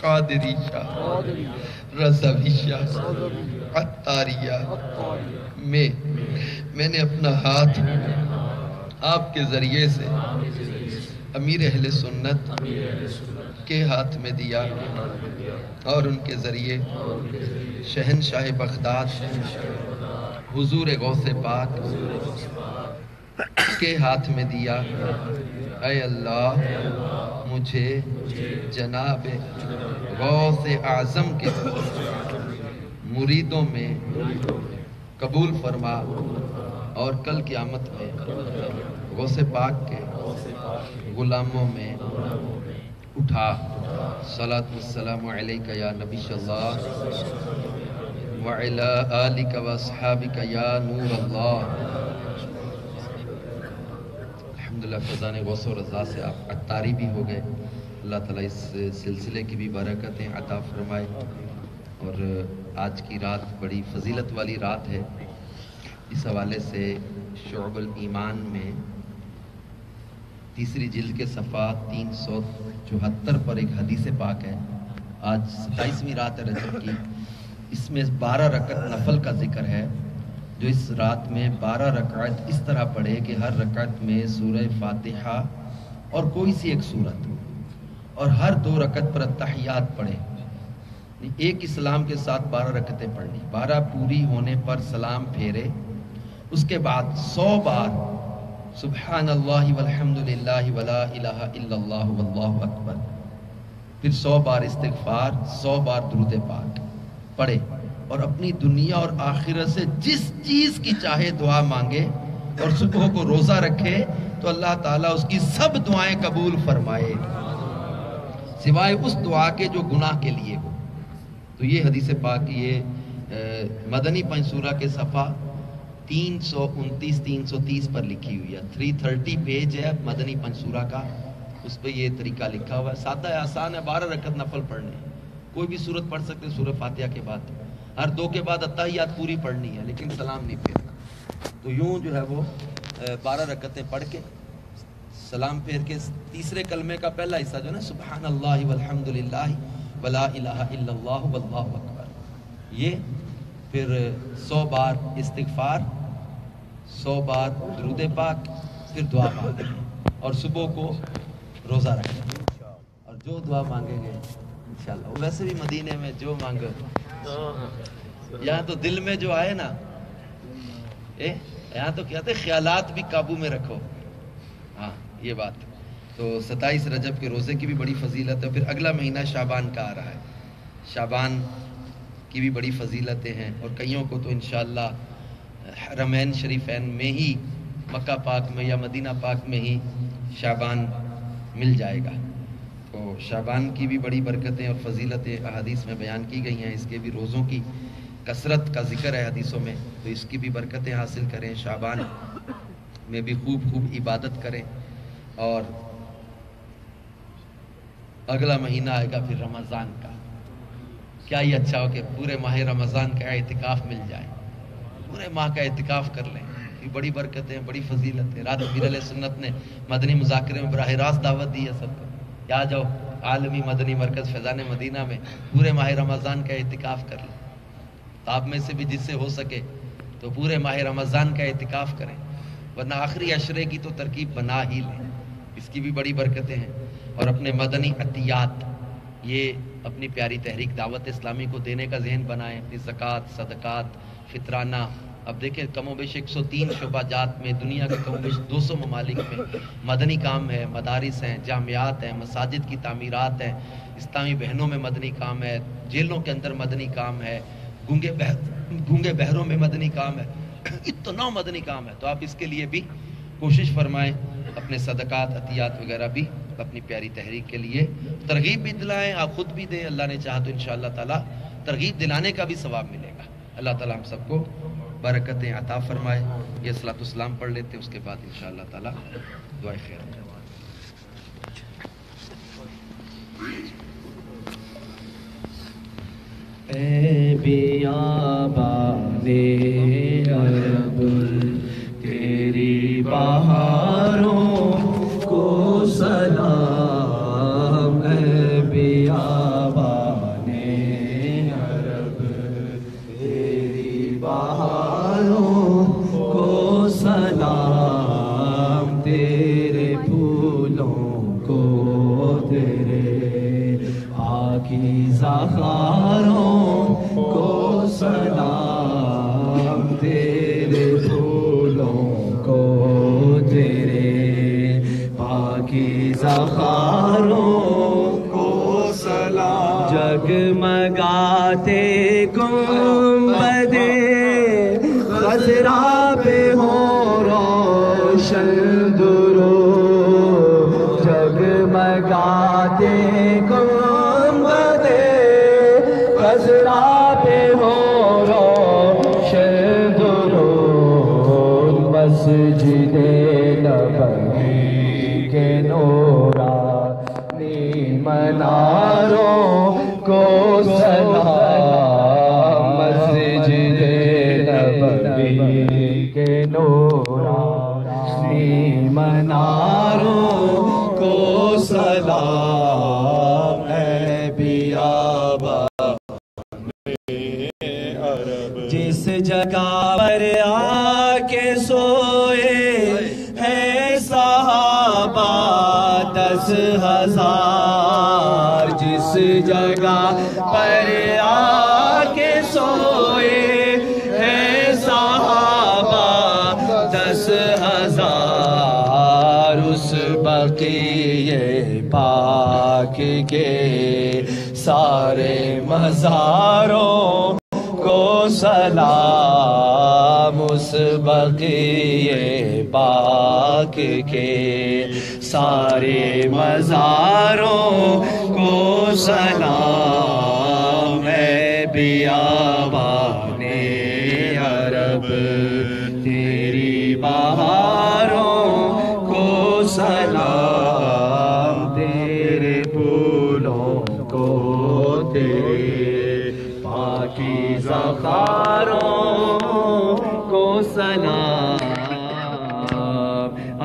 قادری شاہ، رضوی شاہ، عطاریہ میں نے اپنا ہاتھ آپ کے ذریعے سے امیر اہل سنت کے ہاتھ میں دیا اور ان کے ذریعے شہنشاہ بغداد حضور غوث پاک کے ہاتھ میں دیا۔ اے اللہ مجھے جناب غوث اعظم کے مریدوں میں قبول فرما اور کل قیامت میں غوث پاک کے غلاموں میں اٹھا۔ صلاۃ والسلام علیک یا نبی اللہ وعلی آلک واصحابک یا نور اللہ۔ الحمدللہ فیضان غوث و رضا سے آپ عطاری بھی ہو گئے۔ اللہ تعالیٰ اس سلسلے کی بھی برکتیں عطا فرمائے۔ اور آج کی رات بڑی فضیلت والی رات ہے، اس حوالے سے شعب الایمان میں تیسری جلد کے صفحہ 374 پر ایک حدیث پاک ہے۔ آج 27ویں رات ہے رجب کی، اس میں 12 رکعت نفل کا ذکر ہے، جو اس رات میں 12 رکعت اس طرح پڑھے کہ ہر رکعت میں سورہ فاتحہ اور کوئی سی ایک سورت، اور ہر 2 رکعت پر التحیات پڑھے۔ ایک اسلام کے ساتھ 12 رکعتیں پڑھنی، 12 پوری ہونے پر سلام پھیرے، اس کے بعد 100 بار سبحان اللہ والحمد للہ ولا الہ الا اللہ واللہ اکبر، پھر 100 بار استغفار، 100 بار درود پاک پڑھے، اور اپنی دنیا اور آخرت سے جس چیز کی چاہے دعا مانگے، اور صبح کو روزہ رکھے تو اللہ تعالیٰ اس کی سب دعائیں قبول فرمائے سوائے اس دعا کے جو گناہ کے لیے ہو۔ تو یہ حدیث پاک یہ مدنی پنسورہ کے صفحہ 329 330 پر لکھی ہوئی ہے، 330 پیج ہے مدنی پنسورہ کا، اس پہ یہ طریقہ لکھا ہوا ہے۔ سادہ ہے، آسان ہے، 12 رکعت نفل پڑھنے، کوئی بھی سورت پڑھ سکتے سورہ فاتحہ کے بعد، ہر 2 کے بعد التحیات پوری پڑھنی ہے، لیکن سلام نہیں پھیرنا۔ تو یوں جو ہے وہ 12 رکعتیں پڑھ کے سلام پھیر کے تیسرے کلمے کا پہلا حصہ جو ہے نا سبحان اللہ والحمد للہ ولا الہ الا اللہ واللہ اکبر، یہ پھر 100 بار استغفار، 100 بار درود پاک، پھر دعا مانگیں گے، اور صبح کو روزہ رکھیں گے، اور جو دعا مانگیں گے انشاءاللہ، ویسے بھی مدینے میں جو مانگو، یہاں تو دل میں جو آئے نا، یہاں تو کہتے خیالات بھی قابو میں رکھو۔ ہاں یہ بات تو 27 رجب کے روزے کی بھی بڑی فضیلت ہے۔ پھر اگلا مہینہ شعبان کا آ رہا ہے، شعبان کی بھی بڑی فضیلتیں ہیں، اور کئیوں کو تو انشاءاللہ حرمین شریفین میں ہی، مکہ پاک میں یا مدینہ پاک میں ہی شعبان مل جائے گا۔ تو شعبان کی بھی بڑی برکتیں اور فضیلتیں احادیث میں بیان کی گئی ہیں، اس کے بھی روزوں کی کثرت کا ذکر ہے حدیثوں میں، تو اس کی بھی برکتیں حاصل کریں، شعبان میں بھی خوب خوب عبادت کریں۔ اور اگلا مہینہ آئے گا پھر رمضان کا، کیا ہی اچھا ہو کہ پورے ماہ رمضان کا اعتکاف مل جائے، پورے ماہ کا اعتکاف کر لیں، یہ بڑی برکتیں، بڑی فضیلتیں۔ رات امیر علیہ سنت نے مدنی مذاکرے میں براہ راست دعوت دی ہے سب کو، آ جاؤ عالمی مدنی مرکز فیضان مدینہ میں پورے ماہ رمضان کا اعتکاف کر لیں۔ آپ میں سے بھی جس سے ہو سکے تو پورے ماہ رمضان کا اعتکاف کریں، ورنہ آخری عشرے کی تو ترکیب بنا ہی لیں، اس کی بھی بڑی برکتیں ہیں۔ اور اپنے مدنی عطیات، یہ اپنی پیاری تحریک دعوت اسلامی کو دینے کا ذہن بنائیں، اپنی زکوٰۃ، صدقات، فطرانہ۔ اب دیکھیں کم و بیش 103 شعبہ جات میں، دنیا کے کم و بیش 200 ممالک میں مدنی کام ہے، مدارس ہیں، جامعات ہیں، مساجد کی تعمیرات ہیں، اسلامی بہنوں میں مدنی کام ہے، جیلوں کے اندر مدنی کام ہے، گونگے بہروں میں مدنی کام ہے، اتنا مدنی کام ہے۔ تو آپ اس کے لیے بھی کوشش فرمائیں، اپنے صدقات عطیات وغیرہ بھی اپنی پیاری تحریک کے لیے ترغیب بھی دلائیں، آپ خود بھی دیں، اللہ نے چاہا تو انشاءاللہ تعالی ترغیب دلانے کا بھی ثواب ملے گا۔ اللہ تعالی ہم سب کو برکتیں عطا فرمائے۔ یہ صلاۃ السلام پڑھ لیتے ہیں، اس کے بعد انشاءاللہ تعالی دعائے خیر۔ اے بیابان عرب تیری بہاروں کو سلام، اے بیابان عرب تیری بہاروں کو سلام، تیرے پھولوں کو تیرے پاکیزہ خاروں کو سلام، تیرے پھولوں کو تیرے پاکیزہ خاروں کو سلام، جگمگاتے گنبدِ خضرا پہ ہو روشن درود، جگمگاتے خضرا پہ ہو روشن درود، مسجد نبوی کے نورانی مناروں کو سلام، مسجد نبوی کے نورانی مناروں کو سلام، اے بیابان جس جگہ پر آ کے سوئے ہیں صحابہ 10,000، جس جگہ پر آ کے سوئے ہیں صحابہ 10,000، اس بقیع پاک کے سارے مزاروں کو سلام، اس بقیع پاک کے سارے مزاروں کو سلام، اے بیابان عرب تیری بہاروں کو سلام، تیرے پھولوں کو تیرے پاکیزہ خاروں کو سلام،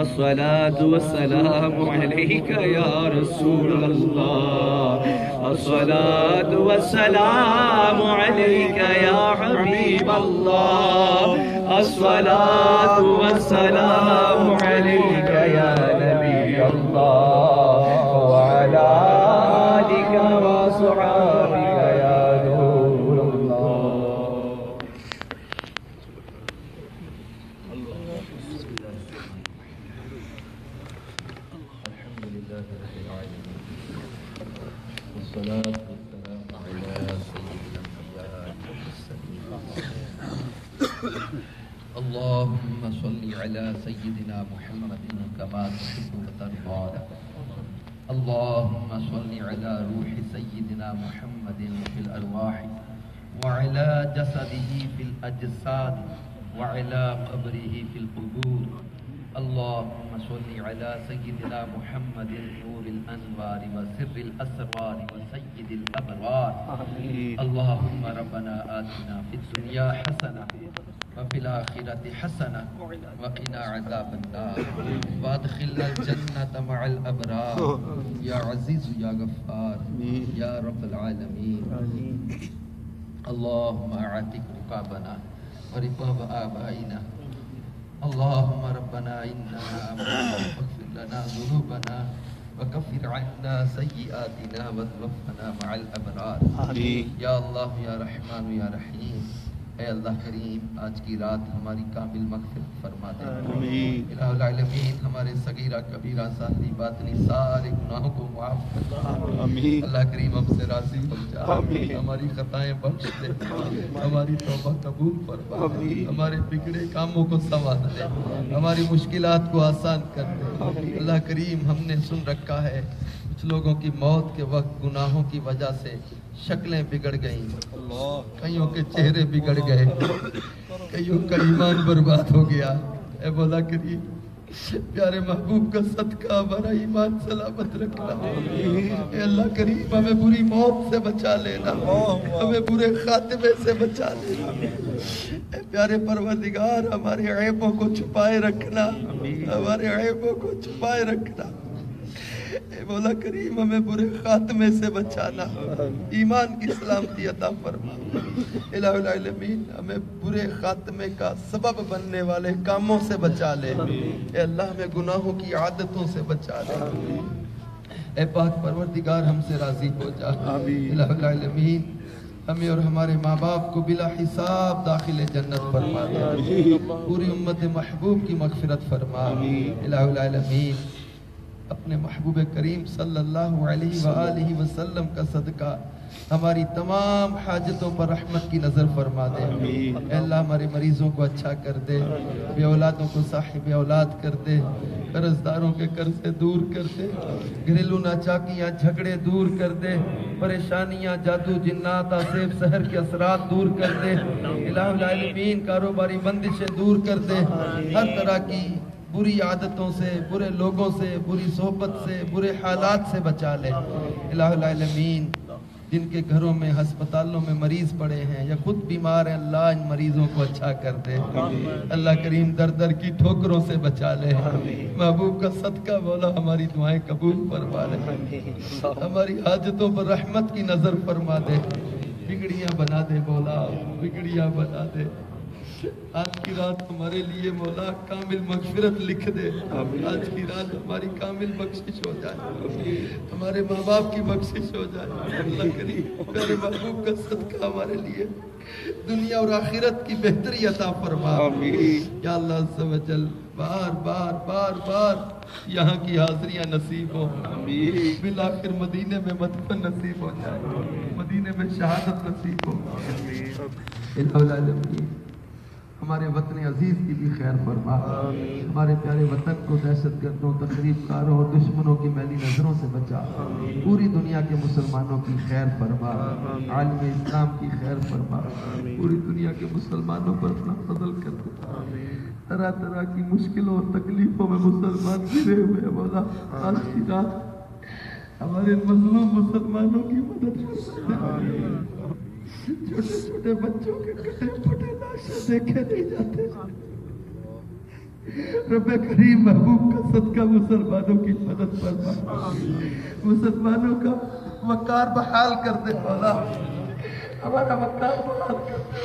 الصلاة والسلام علیک یا رسول اللہ، الصلاة والسلام علیک یا حبیب اللہ، الصلاة والسلام علیک یا نبی اللہ، وعلی آلک وصحابک یا نور اللہ۔ الحمدللہ رب العالمین، والصلاة والسلام علی سید الانبیاء والمرسلین، اللہم صل علی سیدنا محمد کما تحب وترضى، اللہم صل علی روح سیدنا محمد فی الارواح وعلی جسده فی الاجساد وعلی قبره فی القبور، اللهم صل على سيدنا محمد نور الأنوار وسر الأسرار وسيد الأبرار، اللهم ربنا آتنا في الدنيا حسنة وفي الآخرة حسنة وقنا عذاب النار وادخلنا الجنة مع الأبرار، يا عزيز يا غفار يا رب العالمين، اللهم اعتق رقابنا ورقاب آبائنا، اللهم ربنا إننا آمنا فاغفر لنا ذنوبنا وكفر عنا سيئاتنا وتوفنا مع الأبرار، يا الله يا رحمن يا رحيم، اے اللہ کریم آج کی رات ہماری کامل مغفرت فرما دے. آمین. الہ العالمین ہمارے صغیرہ کبیرہ ظاہری باطنی سارے گناہوں کو معاف کر دے. آمین. اللہ کریم ہم سے راضی ہو جا. آمین. ہماری خطائیں بخش دے. ہماری توبہ قبول فرما. آمین. ہمارے بگڑے کاموں کو سنوار دے. ہماری مشکلات کو آسان کر دے. آمین. اللہ کریم ہم نے سن رکھا ہے کچھ لوگوں کی موت کے وقت گناہوں کی وجہ سے شکلیں بگڑ گئیں, کئیوں کے چہرے بگڑ گئے, کئیوں کا ایمان برباد ہو گیا. اے مولا کریم پیارے محبوب کا صدقہ ہمارا ایمان سلامت رکھنا. اے اللہ کریم ہمیں بری موت سے بچا لینا, ہمیں برے خاتمے سے بچا لینا. اے پیارے پروردگار ہمارے عیبوں کو چھپائے رکھنا, ہمارے عیبوں کو چھپائے رکھنا. اے مولا کریم ہمیں برے خاتمے سے بچانا, ایمان کی سلامتی عطا فرما. الہ العالمین ہمیں برے خاتمے کا سبب بننے والے کاموں سے بچا لے. اے اللہ ہمیں گناہوں کی عادتوں سے بچا لے. اے پاک پروردگار ہم سے راضی ہو جا. الہ العالمین ہمیں اور ہمارے ماں باپ کو بلا حساب داخل جنت فرما دے. پوری امت محبوب کی مغفرت فرما. الہ العالمین اپنے محبوب کریم صلی اللہ علیہ وآلہ وسلم کا صدقہ ہماری تمام حاجتوں پر رحمت کی نظر فرما دے. اے اللہ ہمارے مریضوں کو اچھا کر دے, بے اولادوں کو صاحب اولاد کر دے, قرض داروں کے قرض سے دور کر دے, گھریلو ناچاکیاں جھگڑے دور کر دے, پریشانیاں جادو جنات آسیب سحر کے اثرات دور کر دے. الہ العالمین کاروباری بندشیں دور کر دے, ہر طرح کی بری عادتوں سے, برے لوگوں سے, بری صحبت سے, برے حالات سے بچا لے. الہ العالمین جن کے گھروں میں ہسپتالوں میں مریض پڑے ہیں یا خود بیمار ہیں, اللہ ان مریضوں کو اچھا کر دے. اللہ کریم در در کی ٹھوکروں سے بچا لے. محبوب کا صدقہ مولا ہماری دعائیں قبول فرما لے, ہماری حاجتوں پر رحمت کی نظر فرما دے. بگڑیاں بنا دے مولا, بگڑیاں بنا دے. آج کی رات ہمارے لیے مولا کامل مغفرت لکھ دے. آج کی رات ہماری کامل بخشش ہو جائے, ہمارے ماں باپ کی بخشش ہو جائے. اللہ کریم پیارے محبوب کا صدقہ ہمارے لیے دنیا اور آخرت کی بہتری عطا فرما. یا اللہ عز و جل بار بار بار بار یہاں کی حاضریاں نصیب ہو, بالآخر مدینے میں مدفن نصیب ہو جائے, مدینے میں شہادت نصیب ہو. الہ العالمین ہمارے وطن عزیز کی بھی خیر فرما. ہمارے پیارے وطن کو دہشت گردوں, تخریب کاروں اور دشمنوں کی میلی نظروں سے بچا. پوری دنیا کے مسلمانوں کی خیر فرما, عالم اسلام کی خیر فرما. پوری دنیا کے مسلمانوں پر اپنا فضل کر دے. طرح طرح کی مشکلوں اور تکلیفوں میں مسلمان گھرے ہوئے مولا آج کی رات ہمارے مظلوم مسلمانوں کی مدد فرما. چھوٹے چھوٹے بچوں کے کٹے پھٹے لاشیں دیکھے نہیں جاتے. رب کریم محبوب کا صدقہ مسلمانوں کی مدد فرما, مسلمانوں کا وقار بحال کر دے مولا, ہمارا وقار بحال کر دے.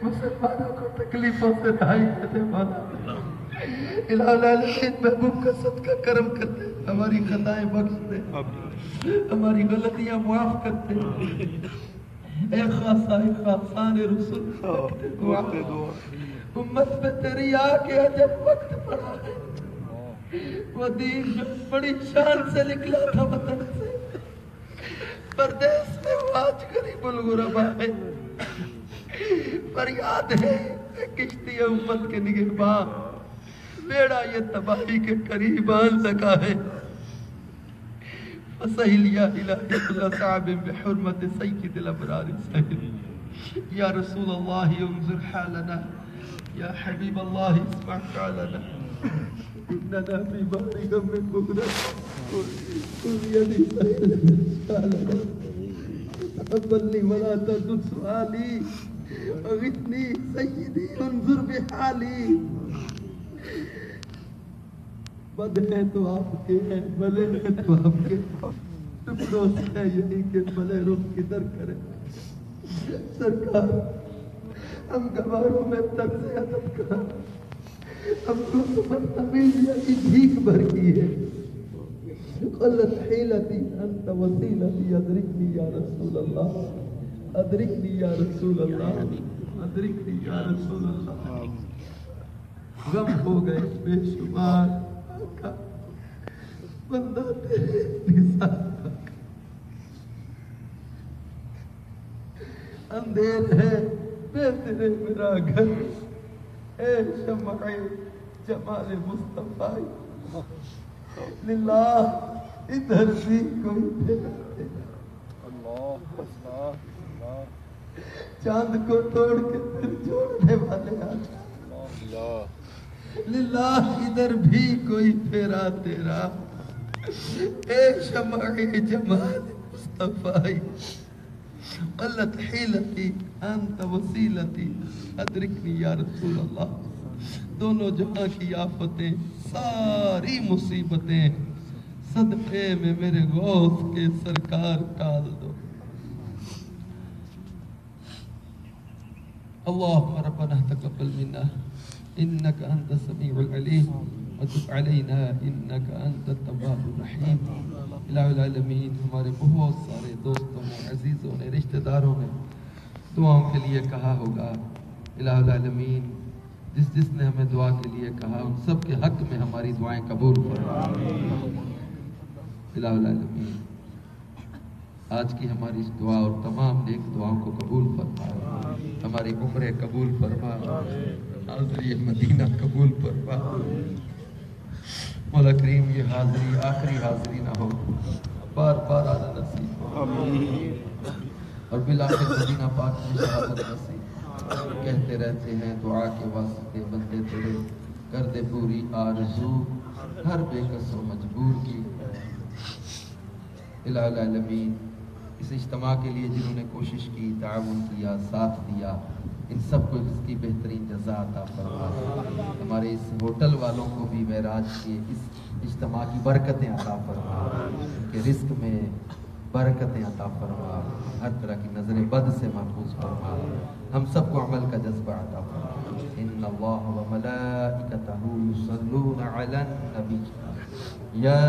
مسلمانوں کو تکلیفوں سے رہائی کر دے مولا. الہ العالمین محبوب کا صدقہ کرم کر دے, ہماری خطائیں بخش دے, ہماری غلطیاں معاف کر دے. اے خاصان رسول دعا امت پہ تیری آ کے عجب وقت پڑا ہے. وہ دین جو بڑی شان سے نکلا تھا وطن سے, پردیس میں وہ آج غریب الغربا ہے. پر یاد ہے کشتی امت کے نگہباں, بیڑا یہ تباہی کے قریب آن لگا ہے. فسہل یا الہی کل صعب بحرمت سید الابرار سہل. یا رسول اللہ انظر حالنا, یا حبیب اللہ اسمع قالنا, اننا فی بحر غم مغرق قل یدی سہل شالنا. تقبلنی ولا تردد سؤالی, اغثنی سیدی انظر بحالی. بد ہے تو آپ کے ہیں, بھلے ہیں تو آپ کے, ٹکڑوں سے ہے یہی کہ بھلے رخ کدھر کرے. سرکار ہم گواروں میں طرز ادب کا ہم کو تو بدتمیزیاں کی بھیک بھر کی ہے. قلت حیلتی انت وسیلتی ادرکنی یا رسول اللہ. ادرکنی یا رسول اللہ، ادرکنی یا رسول اللہ۔ غم ہو گئے بے شمار آقا، بندہ تیرے نثار اندھیر ہے بے تیرے میرا گھر، اے شمع جمال مصطفیٰ، للہ ادھر بھی کوئی تیرا چاند کو توڑ کے پھر جوڑنے والے آقا، للہ ادھر بھی کوئی پھیرا تیرا، اے شمع جمال مصطفیٰ، قلت حیلتی انت وسیلتی ادرکنی یا رسول اللہ۔ دونوں جہاں کی آفتیں، ساری مصیبتیں صدقے میں میرے غوث کے سرکار ٹال دو۔ اللهم ربنا تقبل منا انك انت السميع العليم وتب علينا انك انت التواب الرحيم۔ الہ العالمین، ہمارے بہت سارے دوستوں نے، عزیزوں نے، رشتہ داروں نے دعاؤں کے لیے کہا ہوگا، الہ العالمین جس جس نے ہمیں دعا کے لیے کہا ان سب کے حق میں ہماری دعائیں قبول فرما۔ الہ العالمین آج کی ہماری اس دعا اور تمام نیک دعاؤں کو قبول فرما، ہماری عمریں قبول فرما، حاضری مدینہ قبول فرما۔ مولا کریم یہ حاضری آخری حاضری نہ ہو، بار بار آنا نصیب ہو، اور بالآخر مدینہ پاک میں شہادت نصیب۔ کہتے رہتے ہیں دعا کے واسطے بندے تیرے، کر دے پوری آرزو ہر بے کس و مجبور کی۔ الہ العالمین اس اجتماع کے لیے جنہوں نے کوشش کی، تعاون کیا، ساتھ دیا، ان سب کو اس کی بہترین جزا عطا فرما۔ ہمارے اس ہوٹل والوں کو بھی معراج کے اس اجتماع کی برکتیں عطا فرما، کہ رزق میں برکتیں عطا فرما، ہر طرح کی نظر بد سے محفوظ فرما، ہم سب کو عمل کا جذبہ عطا فرما۔ ان اللہ وملائکتہ یصلون علی النبی یا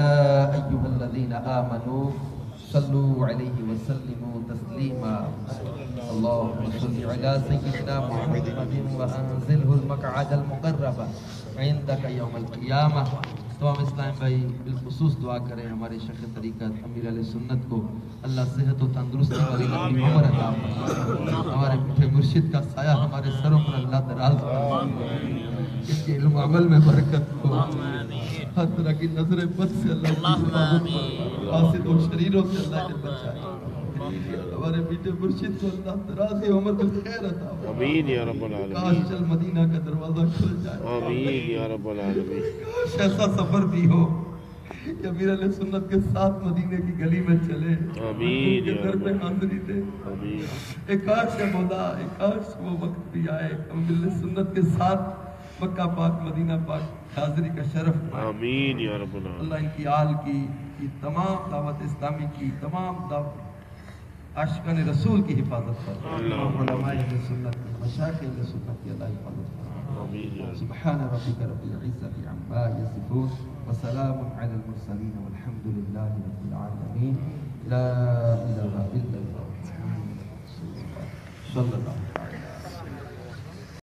ایھا الذین آمنوا صلوا علیہ وسلموا تسلیما۔ اللهم صل على سيدنا محمد وانزله المقعد المقرب عندك يوم القيامة۔ تو ہم اسلام بھائی بالخصوص دعا کریں ہمارے شیخ طریقت امیر علیہ سنت کو اللہ صحت و تندرستی والی لمبی عمر عطا فرمائے، ہمارے میٹھے مرشد کا سایہ ہمارے سروں پر اللہ دراز فرمائے، اس کے علم و عمل میں برکت ہو، ہر طرح کی نظر بد سے اللہ کی حفاظت فرمائے، حاسد و شریروں سے اللہ نے بچائے، ہمارے میٹھے مرشد کو اللہ دراز عمر میں خیر عطا فرمائے۔ آمین یا رب العالمین۔ کاش چل مدینہ کا دروازہ کھل جائے، آمین یا رب العالمین۔ کاش ایسا سفر بھی ہو کہ امیر علیہ سنت کے ساتھ مدینے کی گلی میں چلے، آمین کے یا در رب میں حاضری دے۔ آمین۔ ایک کاش ہے مولا، ایک کاش وہ وقت بھی آئے امیر علیہ سنت کے ساتھ مکہ پاک مدینہ پاک حاضری کا شرف پائے۔ آمین یا رب العالمین۔ اللہ ان کی آل کی تمام دعوت اسلامی کی تمام دعوت عاشقان رسول کی حفاظت فرمائے، علماء اہل سنت کی، مشائخ اہل سنت کی اللہ حفاظت فرمائے۔ آمین یا رب۔ سبحان ربک رب العزة عما يصفون وسلام على المرسلين والحمد لله رب العالمين۔ لا إله إلا الله صلى الله عليه وسلم۔